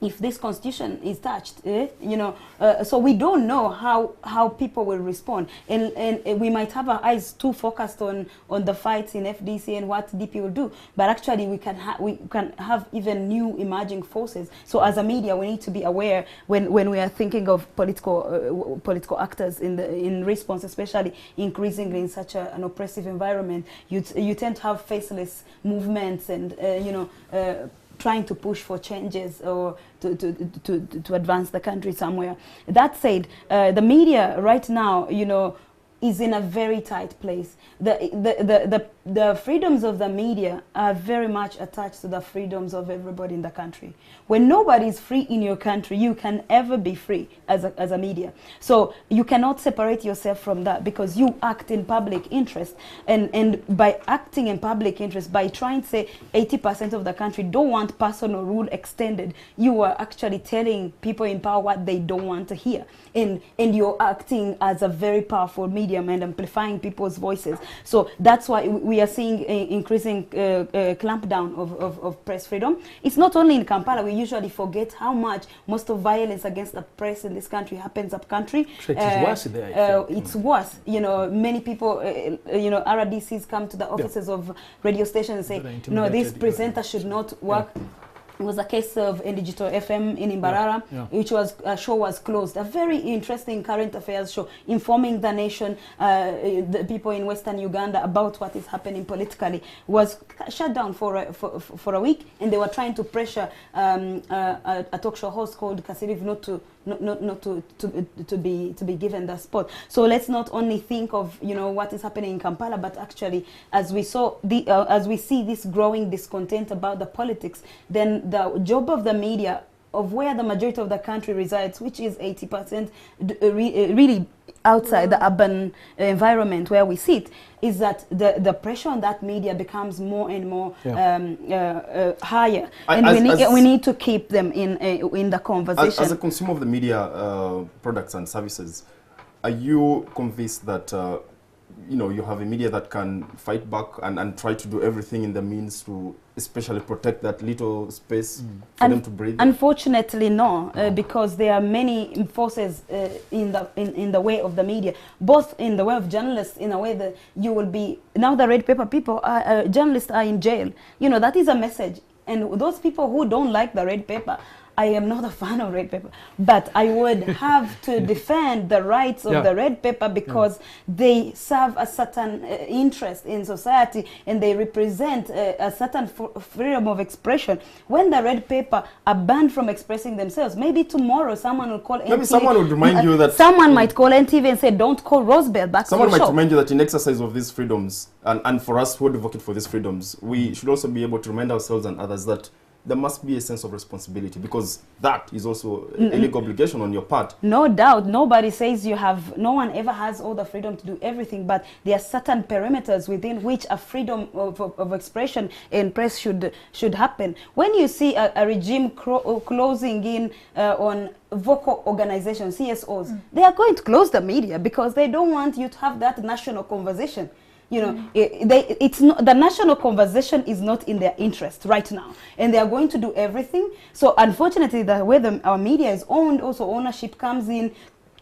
if this constitution is touched, you know, so we don't know how people will respond, and we might have our eyes too focused on the fights in FDC and what DP will do, but actually we can have even new emerging forces. So as a media, we need to be aware when we are thinking of political actors in response, especially increasingly in such an oppressive environment. You tend to have faceless movements and you know. Trying to push for changes or to advance the country somewhere. That said, the media right now, you know, is in a very tight place. The freedoms of the media are very much attached to the freedoms of everybody in the country. When nobody is free in your country, you can ever be free as a media. So you cannot separate yourself from that because you act in public interest. And by acting in public interest, by trying to say 80% of the country don't want personal rule extended, you are actually telling people in power what they don't want to hear. And you're acting as a very powerful medium and amplifying people's voices. So that's why we are seeing increasing clampdown of press freedom. It's not only in Kampala. We usually forget how much most of violence against the press in this country happens up country. So it is worse there, I think. It's worse. You know, many people, you know, RDCs come to the offices of radio stations and say, no, this presenter should not work. It was a case of Digital FM in Imbarara, which was a show was closed. A very interesting current affairs show, informing the nation, the people in Western Uganda about what is happening politically, was shut down for a week, and they were trying to pressure a talk show host called Kasiriv not to be given the spot. So let's not only think of, you know, what is happening in Kampala, but actually as we see this growing discontent about the politics, then the job of the media, of where the majority of the country resides, which is 80%, really outside the urban environment where we sit, is that the pressure on that media becomes more and more higher, and we need to keep them in the conversation. As a consumer of the media products and services, are you convinced that you know, you have a media that can fight back and try to do everything in the means to especially protect that little space for them to breathe? Unfortunately, no, because there are many forces in the way of the media, both in the way of journalists, in a way that you will be, now the red paper people, journalists are in jail. You know, that is a message. And those people who don't like the red paper, I am not a fan of red paper, but I would have to defend the rights of the red paper because they serve a certain interest in society and they represent a certain freedom of expression. When the red paper are banned from expressing themselves, maybe tomorrow someone will call NTV. Maybe someone would remind you that... Someone might call NTV and say, don't call Rosebell back to your show. Someone might remind you that in exercise of these freedoms, and for us who advocate for these freedoms, we should also be able to remind ourselves and others that there must be a sense of responsibility, because that is also a legal obligation on your part. No doubt. Nobody says you have, no one ever has all the freedom to do everything, but there are certain perimeters within which a freedom of expression in press should happen. When you see a regime closing in on vocal organizations, CSOs, they are going to close the media because they don't want you to have that national conversation. You know, it's not, the national conversation is not in their interest right now, and they are going to do everything. So unfortunately, the way our media is owned, also ownership comes in.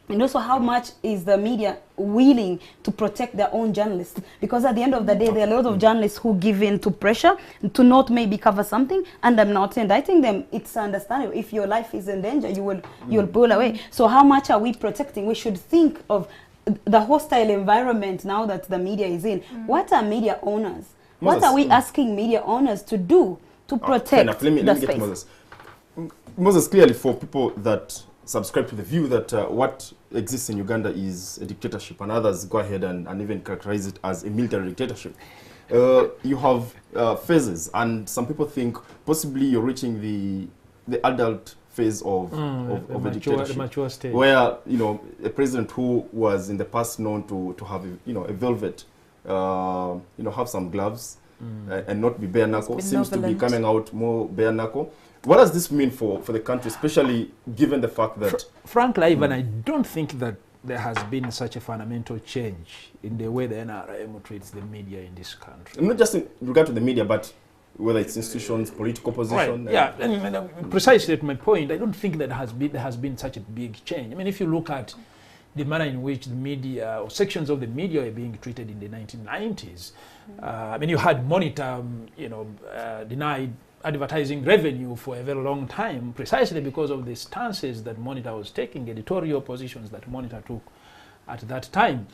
And also, how much is the media willing to protect their own journalists? Because at the end of the day, there are a lot of journalists who give in to pressure to not maybe cover something. And I'm not indicting them. It's understandable. If your life is in danger, you'll pull away. So how much are we protecting? We should think of the hostile environment now that the media is in. What are media owners? What are we asking media owners to do to protect Let me the get space? Moses. Moses, clearly for people that subscribe to the view that what exists in Uganda is a dictatorship, and others go ahead and even characterize it as a military dictatorship. You have phases, and some people think possibly you're reaching the adult phase of a dictatorship, the mature stage. where a president who was in the past known to have a velvet, have some gloves and not be bare knuckle, seems to be coming out more bare knuckle. What does this mean for the country, especially given the fact that... Frankly, Ivan, I don't think that there has been such a fundamental change in the way the NRM treats the media in this country. Not just in regard to the media, but whether it's institutions, political position... Right. Yeah, and precisely at my point, I don't think that there has been such a big change. I mean, if you look at the manner in which the media, or sections of the media were being treated in the 1990s, I mean, you had Monitor, denied advertising revenue for a very long time, precisely because of the stances that Monitor was taking, editorial positions that Monitor took at that time.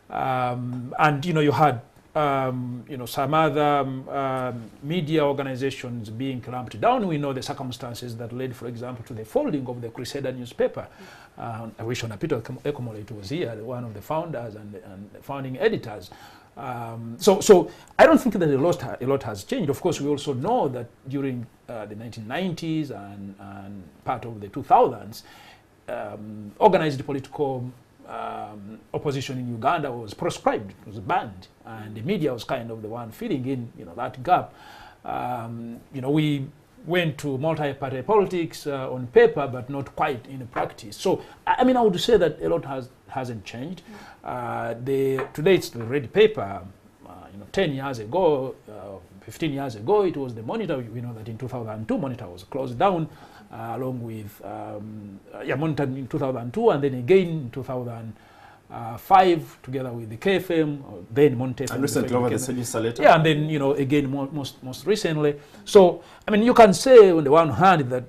And you had some other media organizations being clamped down. We know the circumstances that led, for example, to the folding of the Crusader newspaper. I wish Peter Ekomole was here, one of the founders and the founding editors. So I don't think that a lot has changed. Of course, we also know that during the 1990s and part of the 2000s, organized political opposition in Uganda was proscribed, it was banned, and the media was kind of the one filling in that gap. We went to multi-party politics on paper, but not quite in practice. So I mean, I would say that a lot hasn't changed. Today it's the Red Paper. 10 years ago, 15 years ago, it was the Monitor. We know that in 2002, Monitor was closed down, along with Monitor in 2002, and then again in 2005, together with the KFM, then Monitor. And recently over the Sejisa letter. Yeah, and then again most recently. So I mean, you can say on the one hand that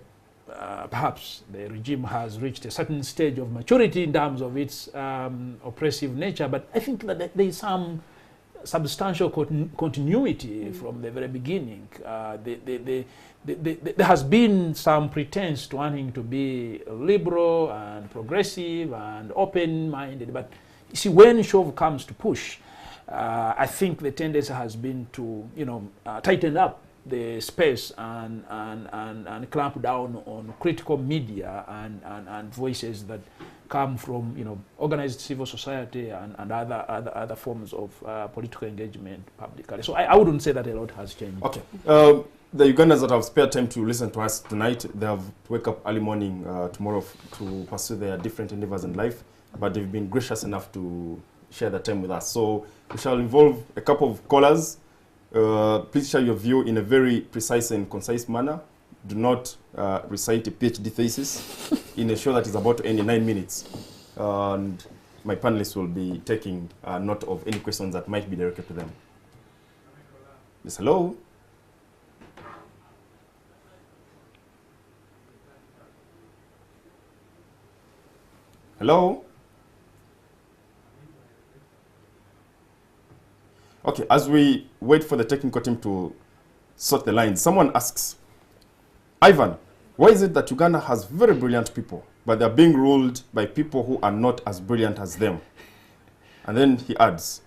perhaps the regime has reached a certain stage of maturity in terms of its oppressive nature, but I think that there is some substantial continuity from the very beginning. There has been some pretense to wanting to be liberal and progressive and open-minded, but you see, when shove comes to push, I think the tendency has been to tighten up the space and clamp down on critical media and voices that come from organized civil society and other forms of political engagement publicly. So I wouldn't say that a lot has changed. Okay. The Ugandans that have spared time to listen to us tonight, they have to wake up early morning tomorrow to pursue their different endeavors in life, but they've been gracious enough to share their time with us. So we shall involve a couple of callers. Please share your view in a very precise and concise manner. Do not recite a PhD thesis in a show that is about to end in 9 minutes. And my panelists will be taking note of any questions that might be directed to them. Yes, hello? Hello? Okay, as we wait for the technical team to sort the lines, someone asks, Ivan, why is it that Uganda has very brilliant people, but they're being ruled by people who are not as brilliant as them? And then he adds,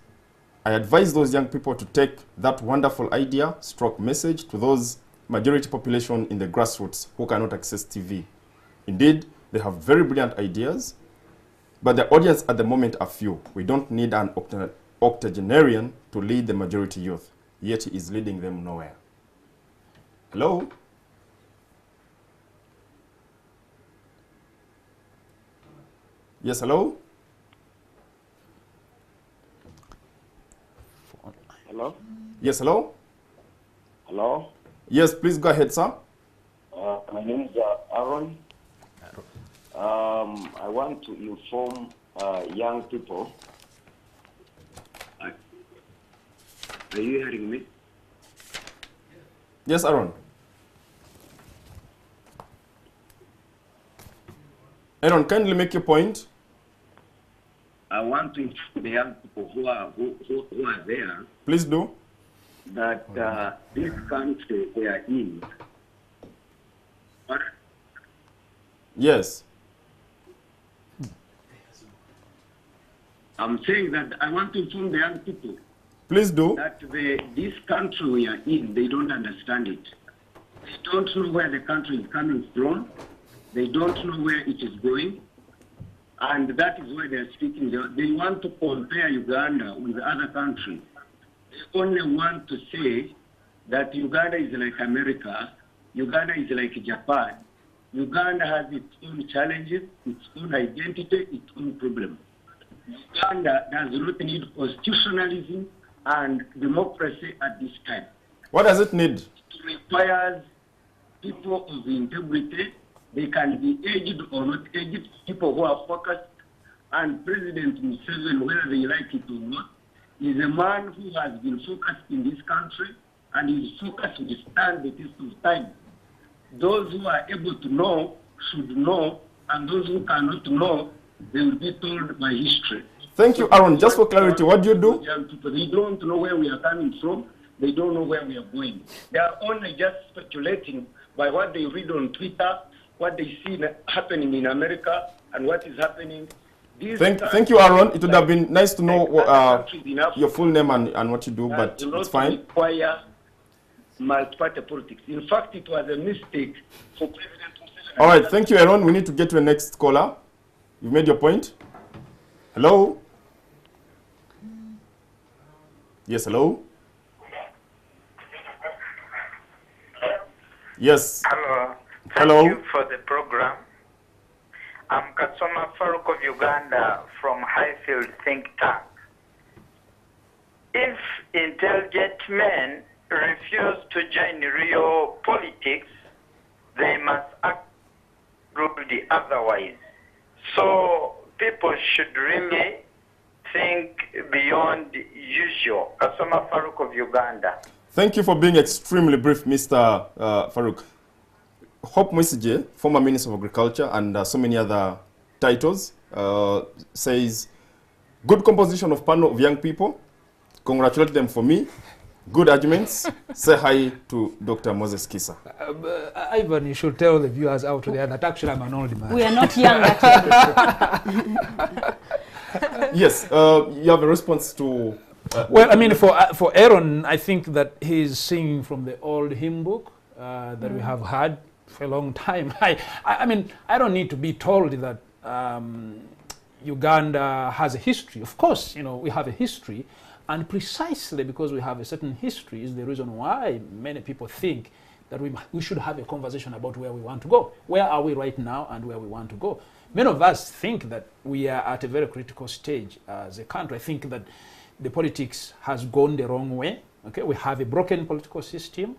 I advise those young people to take that wonderful idea, stroke message to those majority population in the grassroots who cannot access TV. Indeed, they have very brilliant ideas, but the audience at the moment are few. We don't need an octogenarian to lead the majority youth, yet he is leading them nowhere. Hello? Yes, hello? Hello? Yes, hello? Hello? Yes, please go ahead, sir. My name is Aaron. I want to inform young people. Are you hearing me? Yes, Aaron. Aaron, kindly make your point. I want to inform the young people who are there Please do. that this country we are in. Yes. I'm saying that I want to inform the young people Please do. that this country we are in, they don't understand it. They don't know where the country is coming from. They don't know where it is going. And that is why they are speaking. They want to compare Uganda with other countries. They only want to say that Uganda is like America, Uganda is like Japan. Uganda has its own challenges, its own identity, its own problem. Uganda does not need constitutionalism and democracy at this time. What does it need? It requires people of integrity. They can be aged or not aged, people who are focused. And President Museveni, whether they like it or not, is a man who has been focused in this country, and his focus will stand the test of time. Those who are able to know should know, and those who cannot know, they will be told by history. Thank you, Aaron. Just for clarity, what do you do? Young people, they don't know where we are coming from. They don't know where we are going. They are only just speculating by what they read on Twitter, what they see happening in America, and what is happening. Thank you, Aaron. It would have been nice to know your full name and what you do, but it's fine. Require multi-party politics. In fact, it was a mistake for President Museveni. All right, thank you, Aaron. We need to get to the next caller. You've made your point. Hello? Yes, hello? Yes. Hello. Hello. Thank you for the program. I'm Kasoma Faruk of Uganda from Highfield Think Tank. If intelligent men refuse to join real politics, they must act rudely otherwise. So people should really think beyond usual. Kasoma Faruk of Uganda. Thank you for being extremely brief, Mr. Faruk. Hope Mwisije, former Minister of Agriculture, and so many other titles, says, good composition of panel of young people. Congratulate them for me. Good arguments. Say hi to Dr. Moses Kisa. Ivan, you should tell the viewers out there that actually I'm an old man. We are not young, actually. Yes, you have a response to... well, I mean, for Aaron, I think that he's singing from the old hymn book that we have had for a long time. I mean, I don't need to be told that Uganda has a history. Of course, you know, we have a history, and precisely because we have a certain history is the reason why many people think that we should have a conversation about where we want to go. Where are we right now and where we want to go? Many of us think that we are at a very critical stage as a country. I think that the politics has gone the wrong way. Okay, we have a broken political system.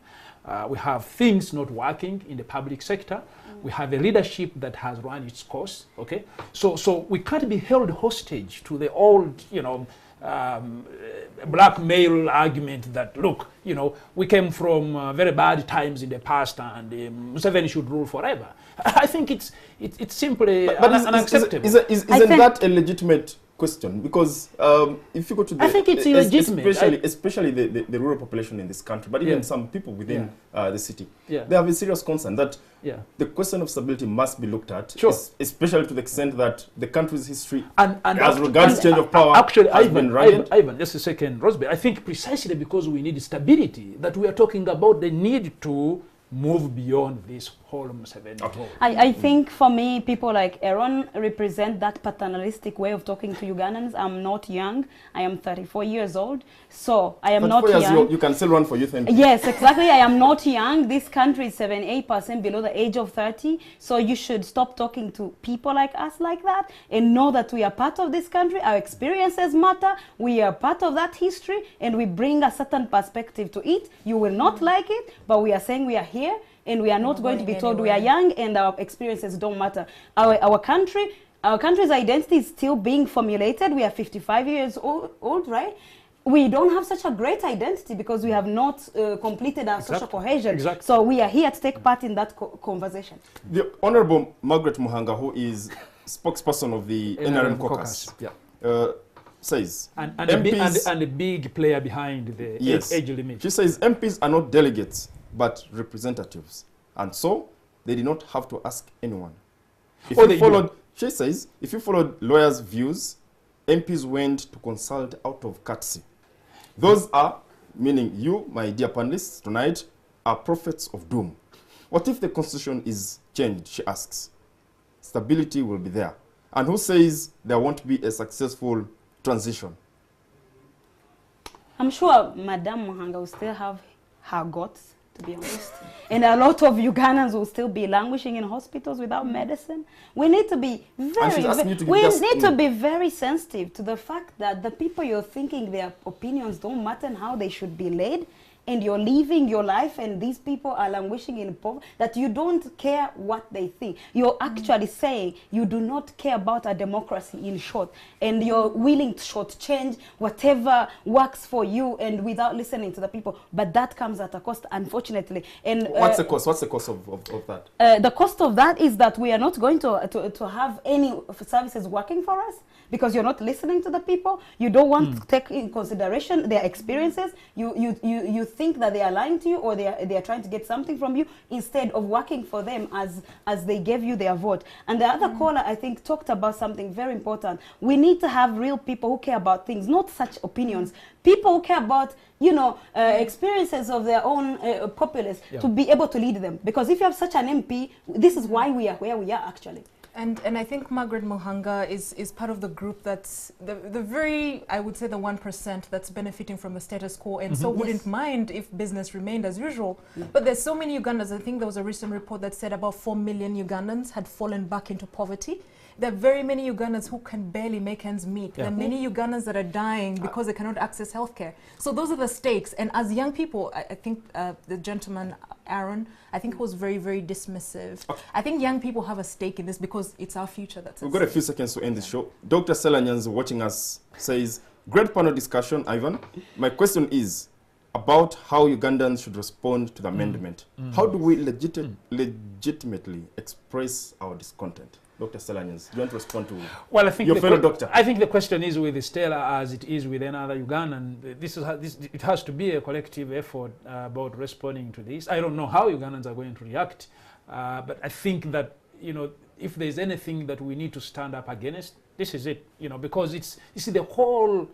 We have things not working in the public sector. We have a leadership that has run its course. Okay, so we can't be held hostage to the old, you know, blackmail argument that, look, you know, we came from very bad times in the past and Museveni should rule forever. I think it's simply unacceptable. Isn't that a legitimate question? Because if you go to the... I think it's illegitimate. Especially the rural population in this country, but even some people within the city, they have a serious concern that the question of stability must be looked at, especially to the extent that the country's history, and as regards change of power, actually, has been rugged. Ivan, just a second, Rosberg, I think precisely because we need stability that we are talking about the need to move beyond this whole Museveni. I think for me, people like Aaron represent that paternalistic way of talking to Ugandans. I'm not young. I am 34 years old. So I am not young. You can still run for youth. Yes, exactly. I am not young. This country is 78% below the age of 30. So you should stop talking to people like us like that and know that we are part of this country. Our experiences matter. We are part of that history and we bring a certain perspective to it. You will not like it, but we are saying we are here and we are not going to be going told we are young and our experiences don't matter. Our country's identity is still being formulated. We are 55 years old, right? We don't have such a great identity because we have not completed our social cohesion. Exactly. So we are here to take part in that conversation. The Honorable Margaret Muhanga, who is spokesperson of the NRM caucus, says and MPs, a big player behind the age limit. She says MPs are not delegates but representatives, and so they did not have to ask anyone. She says if you followed lawyers' views, MPs went to consult out of courtesy. Those are, meaning you, my dear panelists tonight, are prophets of doom. What if the constitution is changed, she asks? Stability will be there. And who says there won't be a successful transition? I'm sure Madame Muhanga will still have her guts, to be honest. And a lot of Ugandans will still be languishing in hospitals without very sensitive to the fact that the people you're thinking their opinions don't matter and how they should be led, and you're living your life and these people are languishing in poverty, that you don't care what they think. You're actually saying you do not care about a democracy, in short, and you're willing to shortchange whatever works for you and without listening to the people. But that comes at a cost, unfortunately. And what's the cost? What's the cost of that? The cost of that is that we are not going to have any services working for us, because you're not listening to the people. You don't want to take in consideration their experiences. You think that they are lying to you, or they are trying to get something from you, instead of working for them as they gave you their vote. And the other caller, I think, talked about something very important. We need to have real people who care about things, not such opinions. People who care about, experiences of their own populace, to be able to lead them. Because if you have such an MP, this is why we are where we are, actually. And I think Margaret Muhanga is part of the group that's the very, I would say, the 1% that's benefiting from the status quo, and so wouldn't mind if business remained as usual. But there's so many Ugandans. I think there was a recent report that said about 4 million Ugandans had fallen back into poverty. There are very many Ugandans who can barely make ends meet. There are many Ugandans that are dying because they cannot access healthcare. So those are the stakes. And as young people, I think the gentleman, Aaron, I think was very, very dismissive. I think young people have a stake in this because it's our future that's at We've got a few seconds to end the show. Dr. Stella Nyanzi, watching us, says, great panel discussion, Ivan. My question is about how Ugandans should respond to the amendment. How do we legitimately express our discontent? Dr. Stella Nyanzi, do you want to respond to your fellow doctor? I think the question is with Stella as it is with another Ugandan. It has to be a collective effort about responding to this. I don't know how Ugandans are going to react, but I think that, if there's anything that we need to stand up against, this is it, because it's the whole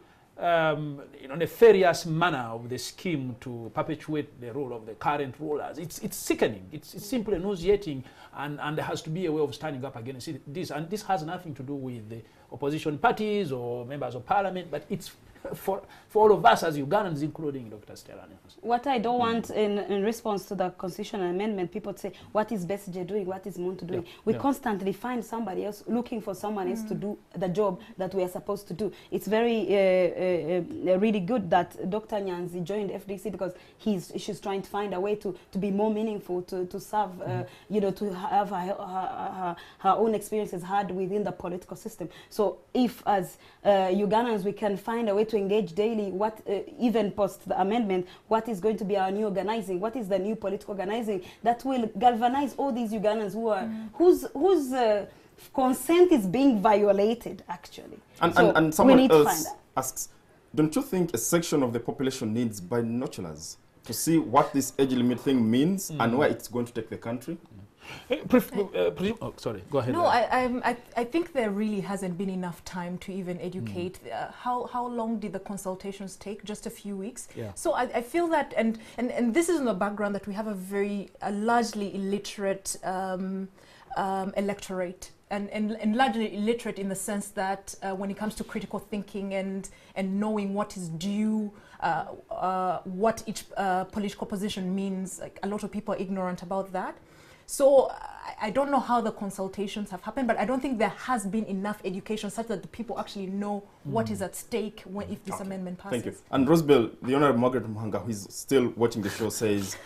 nefarious manner of the scheme to perpetuate the role of the current rulers. It's sickening. It's simply nauseating, and there has to be a way of standing up against this. And this has nothing to do with the opposition parties or members of parliament, but it's for all of us as Ugandans, including Dr. Stella Nyanzi. What I don't want in response to the constitutional amendment, people say, what is Besigye doing? What is Muntu doing? We constantly find somebody else, looking for someone else to do the job that we are supposed to do. It's very, really good that Dr. Nyanzi joined FDC, because she's trying to find a way to be more meaningful, to serve, to have her own experiences had within the political system. So if as Ugandans we can find a way to engage daily, even post the amendment, what is going to be our new organizing? What is the new political organizing that will galvanize all these Ugandans whose consent is being violated, actually? And someone else asks, don't you think a section of the population needs binoculars to see what this age limit thing means and where it's going to take the country? Sorry, go ahead. No, I think there really hasn't been enough time to even educate. How long did the consultations take? Just a few weeks. So I feel that, and this is in the background that we have a largely illiterate electorate. And largely illiterate in the sense that when it comes to critical thinking and knowing what is due, what each political position means, like, a lot of people are ignorant about that. So I don't know how the consultations have happened, but I don't think there has been enough education such that the people actually know what is at stake if this amendment passes. Thank you. And Rosebel, the Honorable Margaret Muhanga, who is still watching the show, says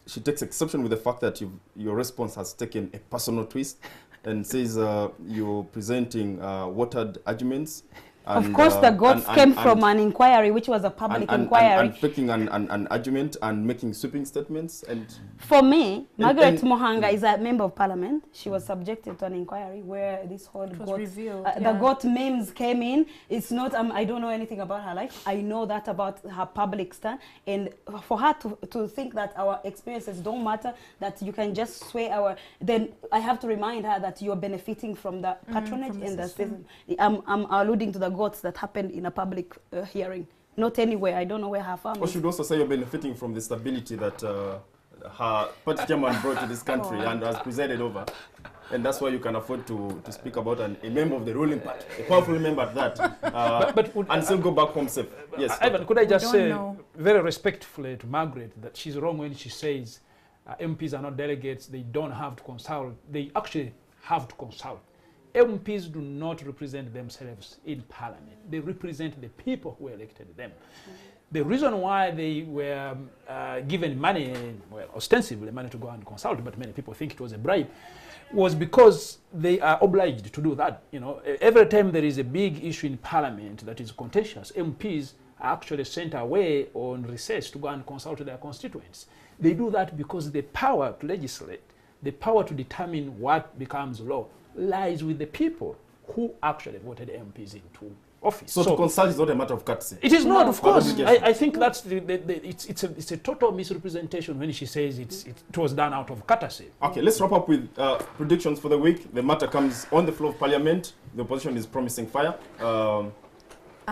she takes exception with the fact that your response has taken a personal twist and says you're presenting watered arguments. Of course, the goats came from an inquiry, which was a public inquiry. And picking an argument and making sweeping statements. And for me, Margaret Muhanga is a member of parliament. She was subjected to an inquiry where this whole the goat memes came in. It's not, I don't know anything about her life. I know that about her public stand. And for her to think that our experiences don't matter, that you can just sway then I have to remind her that you're benefiting from the patronage and the system. I'm alluding to the goats that happened in a public hearing, not anywhere. I don't know where her farm is. Or should also say you're benefiting from the stability that her party chairman brought to this country and has presided over. And that's why you can afford to speak about a member of the ruling party, a powerful member at that, and still go back home safe. Yes. Ivan, could I just say very respectfully to Margaret that she's wrong when she says MPs are not delegates, they don't have to consult. They actually have to consult. MPs do not represent themselves in parliament. They represent the people who elected them. The reason why they were given money, well, ostensibly money to go and consult, but many people think it was a bribe, was because they are obliged to do that. You know, every time there is a big issue in parliament that is contentious, MPs are actually sent away on recess to go and consult their constituents. They do that because the power to legislate, the power to determine what becomes law, lies with the people who actually voted MPs into office. So to consult is not a matter of courtesy. It is not, of course. I think that's it's a total misrepresentation when she says it was done out of courtesy. Okay, let's wrap up with predictions for the week. The matter comes on the floor of Parliament. The opposition is promising fire.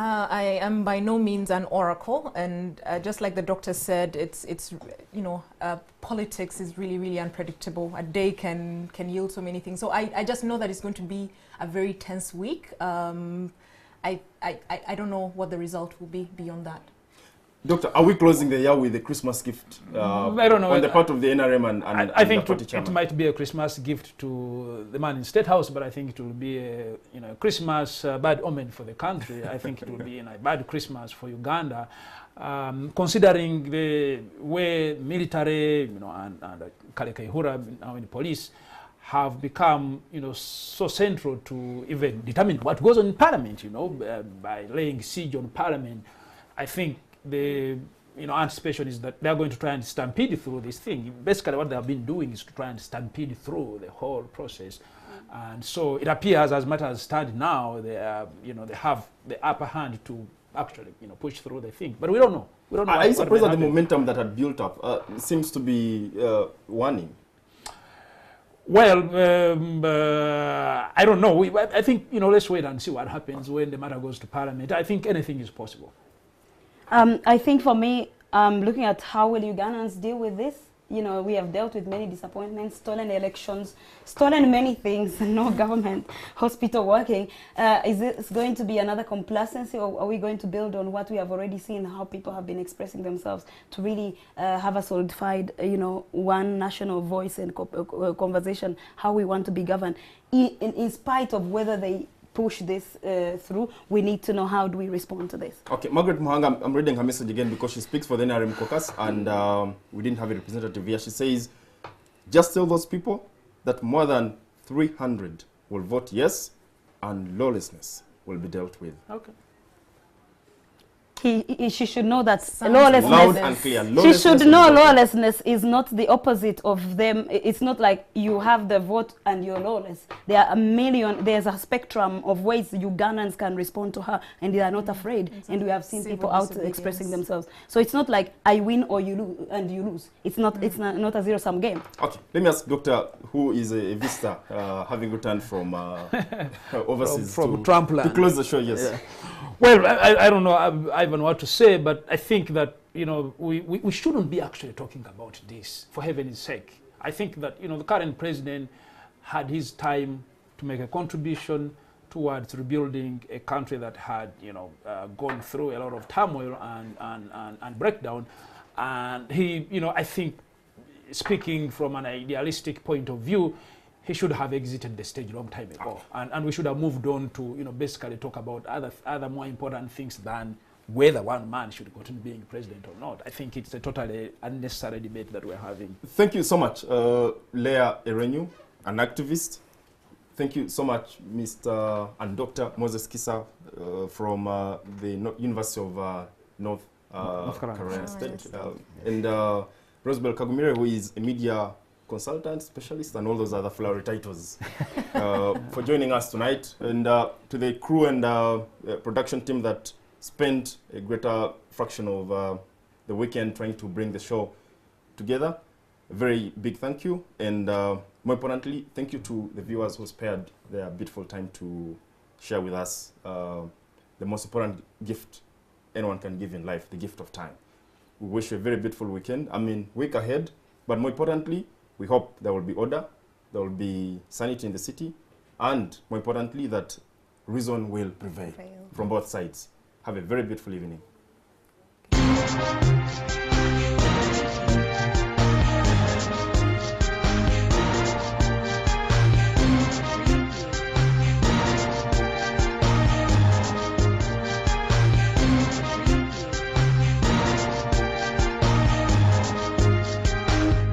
I am by no means an oracle, and just like the doctor said, it's you know, politics is really unpredictable. A day can yield so many things. So I just know that it's going to be a very tense week. I don't know what the result will be beyond that. Doctor, are we closing the year with a Christmas gift I don't know, on the part of the NRM and I think the party chairman? It might be a Christmas gift to the man in State House, but I think it will be a Christmas bad omen for the country. I think it will be a bad Christmas for Uganda, considering the way military, and Kale Kaihura, now in the police, have become, so central to even determine what goes on in Parliament, by laying siege on Parliament. I think the anticipation is that they're going to try and stampede through this thing. Basically, what they have been doing is to try and stampede through the whole process. And so it appears, as matters stand now, they are, they have the upper hand to actually, push through the thing. But we don't know. We don't know. I suppose that the momentum that had built up seems to be waning. Well, I don't know. I think, let's wait and see what happens when the matter goes to Parliament. I think anything is possible. I think for me, looking at how will Ugandans deal with this, we have dealt with many disappointments, stolen elections, stolen many things, no government, hospital working. Is this going to be another complacency, or are we going to build on what we have already seen, how people have been expressing themselves to really have a solidified, one national voice and conversation, how we want to be governed, in spite of whether they push this through, we need to know how do we respond to this. Okay, Margaret Muhanga, I'm reading her message again because she speaks for the NRM caucus and we didn't have a representative here. She says, just tell those people that more than 300 will vote yes and lawlessness will be dealt with. Okay. She should know that lawlessness, loud and clear. She should know lawlessness is not the opposite of them. It's not like you have the vote and you're lawless. There are there's a spectrum of ways Ugandans can respond to her, and they are not afraid. Exactly. And we have seen people out expressing themselves. So it's not like I win or you lose and you lose. It's not. It's not a zero-sum game. Okay, let me ask Doctor, who is a visitor, having returned from overseas from Trumpland, to close the show. Yes. Yeah. Well, I don't know, Ivan, what to say, but I think that, we shouldn't be actually talking about this, for heaven's sake. I think that, the current president had his time to make a contribution towards rebuilding a country that had, gone through a lot of turmoil and breakdown. And he, I think speaking from an idealistic point of view, he should have exited the stage a long time ago, and we should have moved on to basically talk about other more important things than whether one man should continue being president or not. I think it's a totally unnecessary debate that we're having. Thank you so much, Leah Erenyu, an activist. Thank you so much, Mr. and Dr. Moses Kisa from the University of North Carolina State, and Rosabel Kagumire, who is a media consultant, specialist, and all those other flowery titles, for joining us tonight, and to the crew and production team that spent a greater fraction of the weekend trying to bring the show together. A very big thank you, and more importantly, thank you to the viewers who spared their beautiful time to share with us the most important gift anyone can give in life, the gift of time. We wish you a very beautiful weekend, week ahead, but more importantly, we hope there will be order, there will be sanity in the city, and more importantly, that reason will prevail from both sides. Have a very beautiful evening.